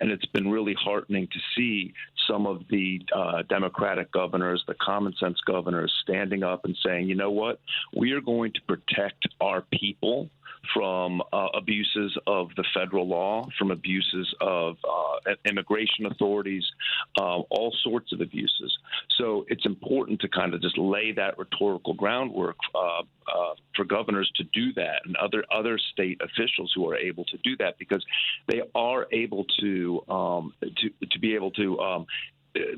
And it's been really heartening to see some of the Democratic governors, the common sense governors, standing up and saying, you know what, we are going to protect our people from abuses of the federal law, from abuses of immigration authorities, all sorts of abuses. So it's important to kind of just lay that rhetorical groundwork for governors to do that, and other state officials who are able to do that, because they are able to be able to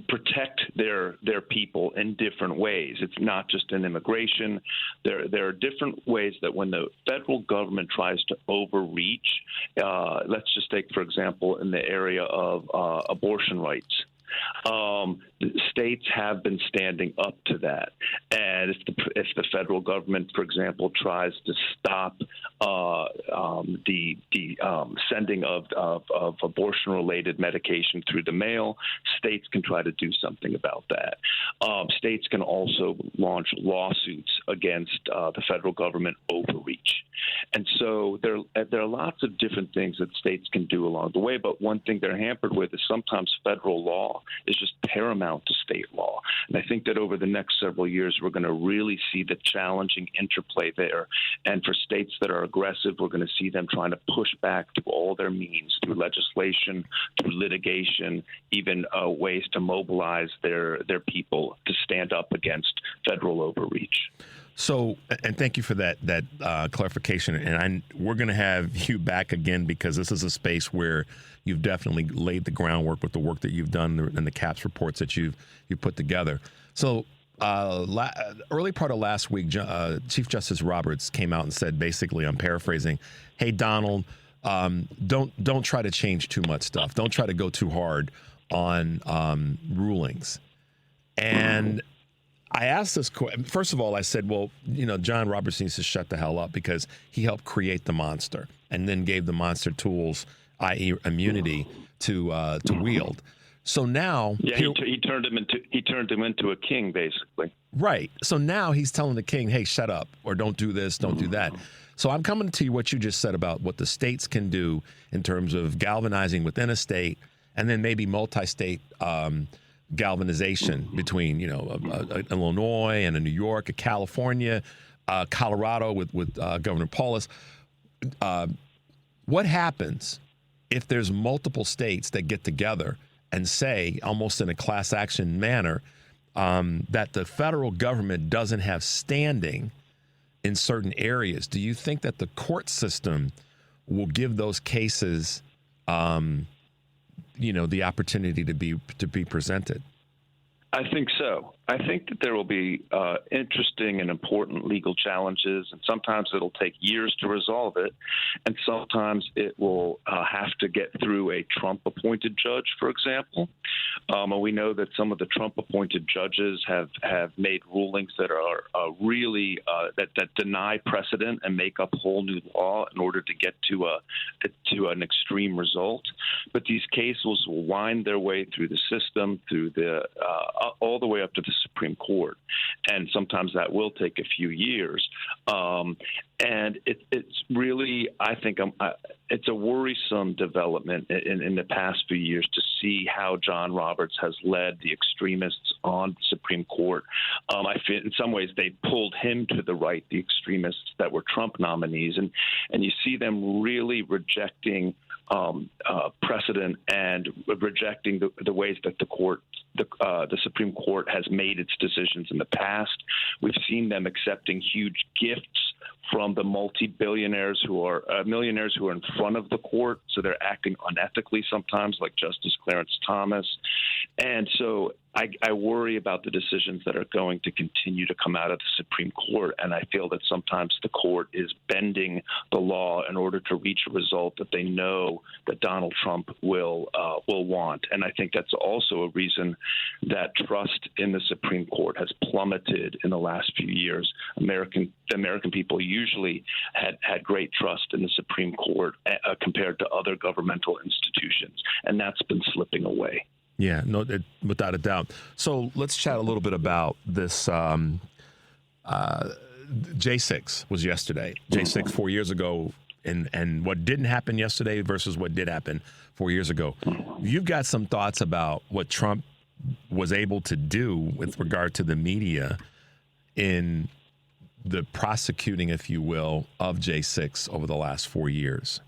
protect their people in different ways. It's not just in immigration. There are different ways that when the federal government tries to overreach, let's just take, for example, in the area of abortion rights. States have been standing up to that, and if the federal government, for example, tries to stop the sending of abortion-related medication through the mail, states can try to do something about that. States can also launch lawsuits against the federal government overreach, and so there are lots of different things that states can do along the way. But one thing they're hampered with is sometimes federal law is just paramount to state law. And I think that over the next several years, we're going to really see the challenging interplay there. And for states that are aggressive, we're going to see them trying to push back through all their means, through legislation, through litigation, even ways to mobilize their people to stand up against federal overreach.
So, and thank you for that clarification. And we're going to have you back again, because this is a space where you've definitely laid the groundwork with the work that you've done and the CAPS reports that you put together. So, early part of last week, Chief Justice Roberts came out and said, basically, I'm paraphrasing, "Hey, Donald, don't try to change too much stuff. Don't try to go too hard on rulings." And I asked this question. First of all, I said, well, John Roberts needs to shut the hell up, because he helped create the monster and then gave the monster tools, i.e. immunity, to wield. So now,
he turned him into a king, basically.
Right. So now he's telling the king, hey, shut up, or don't do this, don't do that. So I'm coming to you what you just said about what the states can do in terms of galvanizing within a state, and then maybe multi-state galvanization between, Illinois and a New York, a California, Colorado with Governor Paulus. What happens if there's multiple states that get together and say, almost in a class action manner, that the federal government doesn't have standing in certain areas? Do you think that the court system will give those cases the opportunity to be presented?
I think so. I think that there will be interesting and important legal challenges, and sometimes it'll take years to resolve it, and sometimes it will have to get through a Trump-appointed judge, for example. And we know that some of the Trump-appointed judges have made rulings that are really that deny precedent and make up whole new law in order to get to an extreme result. But these cases will wind their way through the system, through the all the way up to the Supreme Court, and sometimes that will take a few years. And it's really, I think, it's a worrisome development in the past few years to see how John Roberts has led the extremists on the Supreme Court. I feel in some ways they pulled him to the right, the extremists that were Trump nominees, and you see them really rejecting precedent and rejecting the ways that the Supreme Court has made its decisions in the past. We've seen them accepting huge gifts from the multi-billionaires who are millionaires who are in front of the court, so they're acting unethically sometimes, like Justice Clarence Thomas. And so I worry about the decisions that are going to continue to come out of the Supreme Court, and I feel that sometimes the court is bending the law in order to reach a result that they know that Donald Trump will want. And I think that's also a reason that trust in the Supreme Court has plummeted in the last few years. American people usually had great trust in the Supreme Court compared to other governmental institutions, and that's been slipping away.
Yeah, no, without a doubt. So let's chat a little bit about this. J6 was yesterday. J6 4 years ago, and what didn't happen yesterday versus what did happen 4 years ago. You've got some thoughts about what Trump was able to do with regard to the media in the prosecuting, if you will, of J6 over the last 4 years.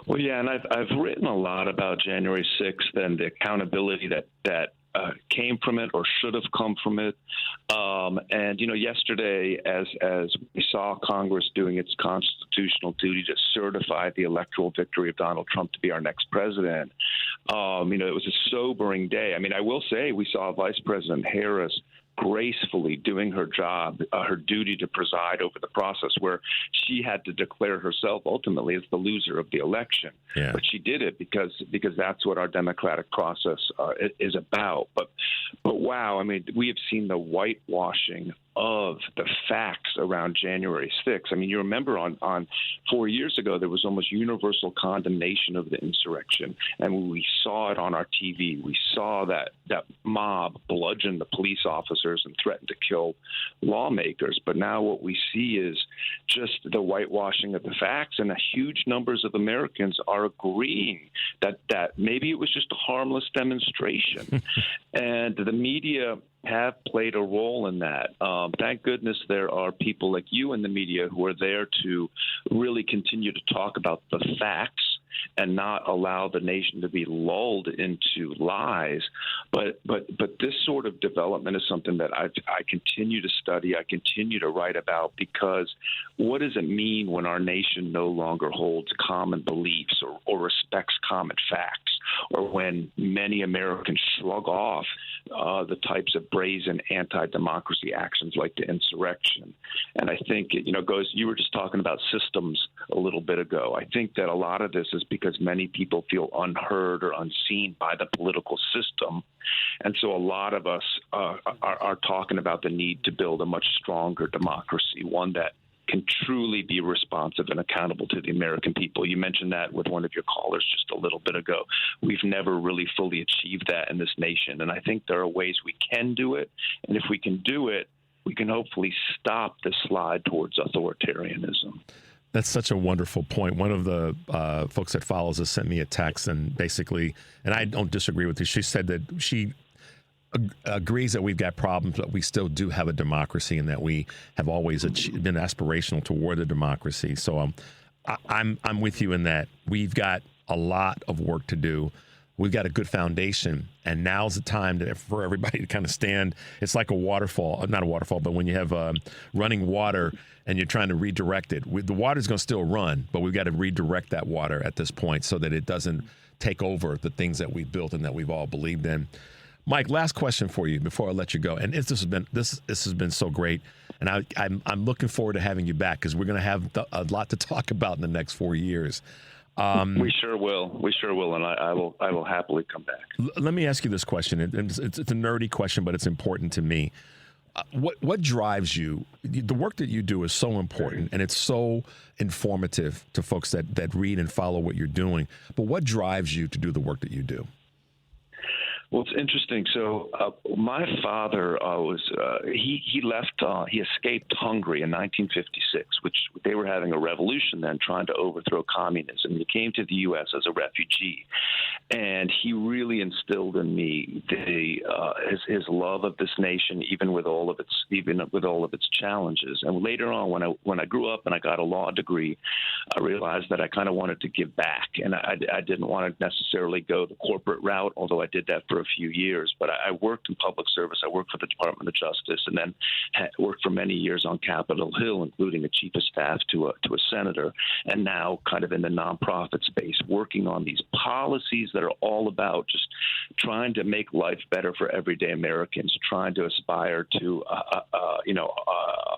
Well, yeah, and I've written a lot about January 6th and the accountability that came from it or should have come from it. And, yesterday, as we saw Congress doing its constitutional duty to certify the electoral victory of Donald Trump to be our next president, it was a sobering day. I mean, I will say we saw Vice President Harris gracefully doing her job, her duty to preside over the process, where she had to declare herself ultimately as the loser of the election. Yeah. But she did it because that's what our democratic process is about. But wow, I mean, we have seen the whitewashing of the facts around January 6th. I mean, you remember on 4 years ago, there was almost universal condemnation of the insurrection. And we saw it on our TV. We saw that mob bludgeon the police officers and threaten to kill lawmakers. But now what we see is just the whitewashing of the facts, and huge numbers of Americans are agreeing that maybe it was just a harmless demonstration. And the media have played a role in that. Thank goodness there are people like you in the media who are there to really continue to talk about the facts and not allow the nation to be lulled into lies. But this sort of development is something that I continue to study, I continue to write about, because what does it mean when our nation no longer holds common beliefs or respects common facts, or when many Americans shrug off the types of brazen anti-democracy actions like the insurrection? And I think you were just talking about systems a little bit ago. I think that a lot of this is because many people feel unheard or unseen by the political system. And so a lot of us are talking about the need to build a much stronger democracy, one that can truly be responsive and accountable to the American people. You mentioned that with one of your callers just a little bit ago. We've never really fully achieved that in this nation. And I think there are ways we can do it. And if we can do it, we can hopefully stop the slide towards authoritarianism.
That's such a wonderful point. One of the folks that follows us sent me a text, and basically, and I don't disagree with you, she said that she agrees that we've got problems, but we still do have a democracy, and that we have always been aspirational toward a democracy. So I'm with you in that. We've got a lot of work to do. We've got a good foundation, and now's the time for everybody to kind of stand. It's like a waterfall, not a waterfall, but when you have running water and you're trying to redirect it, the water's going to still run, but we've got to redirect that water at this point so that it doesn't take over the things that we've built and that we've all believed in. Mike, last question for you before I let you go. And this has been so great, and I'm looking forward to having you back, because we're going to have a lot to talk about in the next 4 years.
We sure will, and I will happily come back.
Let me ask you this question. It's a nerdy question, but it's important to me. What drives you? The work that you do is so important, and it's so informative to folks that read and follow what you're doing. But what drives you to do the work that you do?
Well, it's interesting. So my father he left. He escaped Hungary in 1956, which they were having a revolution then, trying to overthrow communism. He came to the U.S. as a refugee, and he really instilled in me his love of this nation, even with all of its challenges. And later on, when I grew up and I got a law degree, I realized that I kind of wanted to give back, and I didn't want to necessarily go the corporate route, although I did that for a few years. But I worked in public service. I worked for the Department of Justice, and then worked for many years on Capitol Hill, including a chief of staff to a senator, and now kind of in the nonprofit space, working on these policies that are all about just trying to make life better for everyday Americans, trying to aspire to a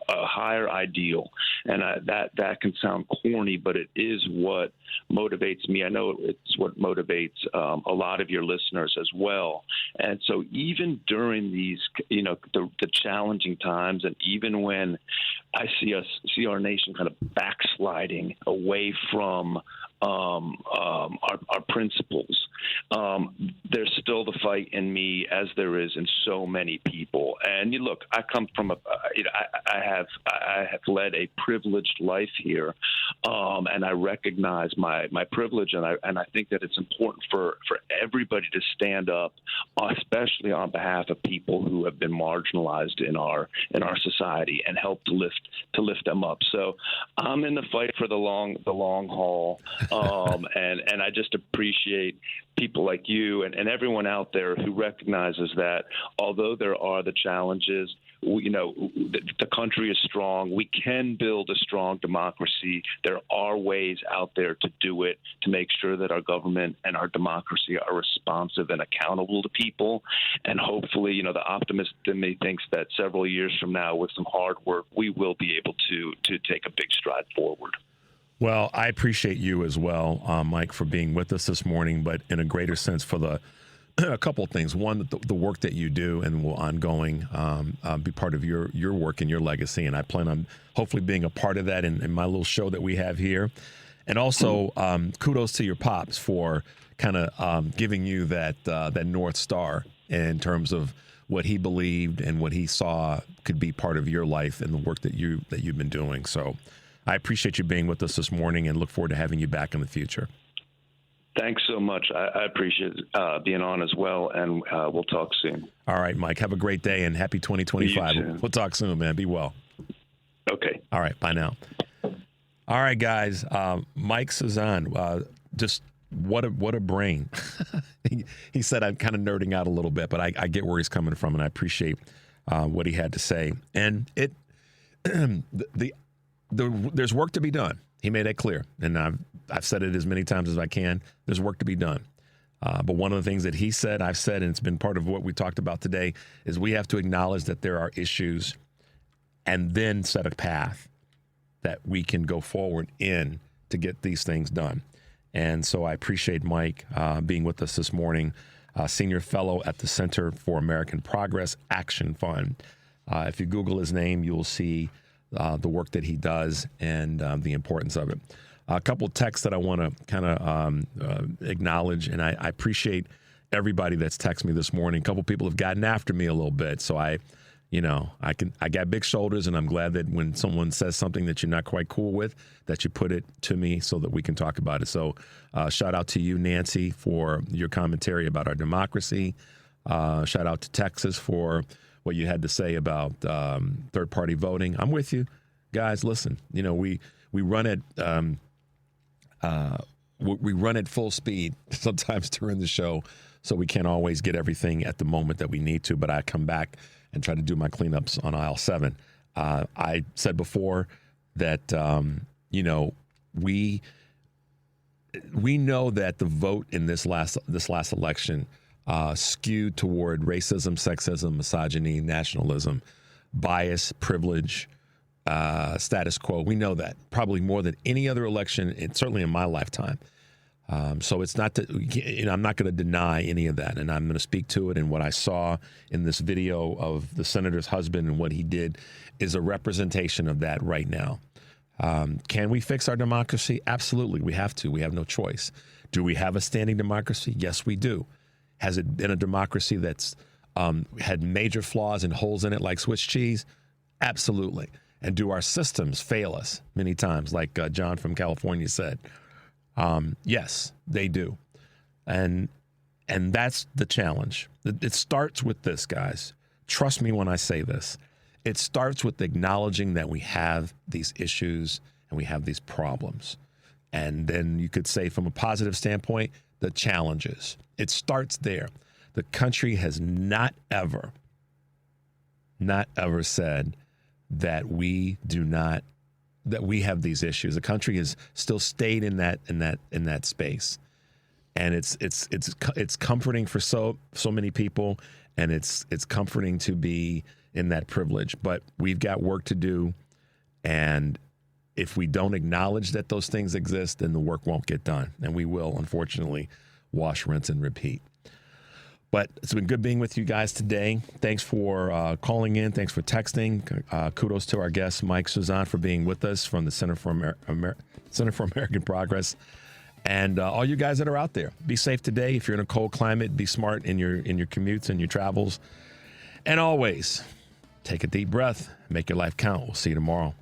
higher ideal. And that can sound corny, but it is what motivates me. I know it's what motivates a lot of your listeners as well. And so even during these, the challenging times, and even when I see our nation kind of backsliding away from our principles, there's still the fight in me, as there is in so many people. And you look, I come from I have led a privileged life here, and I recognize my privilege, and I think that it's important for everybody to stand up, especially on behalf of people who have been marginalized in our society, and help to lift them up. So I'm in the fight for the long haul. And I just appreciate people like you and everyone out there who recognizes that although there are the challenges, the country is strong. We can build a strong democracy. There are ways out there to do it, to make sure that our government and our democracy are responsive and accountable to people. And hopefully, the optimist in me thinks that several years from now, with some hard work, we will be able to take a big stride forward.
Well, I appreciate you as well, Mike, for being with us this morning, but in a greater sense for a couple of things. One, the work that you do and will ongoing be part of your work and your legacy, and I plan on hopefully being a part of that in my little show that we have here. And also, kudos to your pops for kind of giving you that North Star in terms of what he believed and what he saw could be part of your life and the work that you've been doing. So I appreciate you being with us this morning and look forward to having you back in the future.
Thanks so much. I appreciate being on as well, and we'll talk soon.
All right, Mike. Have a great day and happy 2025. We'll talk soon, man. Be well.
Okay.
All right. Bye now. All right, guys. Mike Sozan, just what a brain. He said I'm kind of nerding out a little bit, but I get where he's coming from, and I appreciate what he had to say. And there's work to be done. He made that clear, and I've said it as many times as I can. There's work to be done. But one of the things that he said, I've said, and it's been part of what we talked about today, is we have to acknowledge that there are issues and then set a path that we can go forward in to get these things done. And so I appreciate Mike being with us this morning, senior fellow at the Center for American Progress Action Fund. If you Google his name, you'll see the work that he does and the importance of it. A couple of texts that I want to kind of acknowledge, and I appreciate everybody that's texted me this morning. A couple of people have gotten after me a little bit, so I got big shoulders, and I'm glad that when someone says something that you're not quite cool with, that you put it to me so that we can talk about it. So shout out to you, Nancy, for your commentary about our democracy. Shout out to Texas for what you had to say about third-party voting. I'm with you, guys. Listen, we run at full speed sometimes during the show, so we can't always get everything at the moment that we need to. But I come back and try to do my cleanups on aisle 7. I said before that we know that the vote in this last election skewed toward racism, sexism, misogyny, nationalism, bias, privilege, status quo. We know that probably more than any other election, and certainly in my lifetime. So it's not that, I'm not going to deny any of that, and I'm going to speak to it. And what I saw in this video of the senator's husband and what he did is a representation of that right now. Can we fix our democracy? Absolutely. We have to. We have no choice. Do we have a standing democracy? Yes, we do. Has it been a democracy that's had major flaws and holes in it like Swiss cheese? Absolutely. And do our systems fail us many times, like John from California said? Yes, they do. And that's the challenge. It starts with this, guys. Trust me when I say this. It starts with acknowledging that we have these issues and we have these problems. And then you could say, from a positive standpoint, the challenges. It starts there. The country has not ever said that we have these issues. The country has still stayed in that space, and it's comforting for so many people, and it's comforting to be in that privilege. But we've got work to do, and if we don't acknowledge that those things exist, then the work won't get done, and we will, unfortunately, wash, rinse, and repeat. But it's been good being with you guys today. Thanks for calling in. Thanks for texting. Kudos to our guest, Mike Sozan, for being with us from the Center for American Progress. And all you guys that are out there, be safe today. If you're in a cold climate, be smart in your commutes and your travels. And always, take a deep breath. Make your life count. We'll see you tomorrow.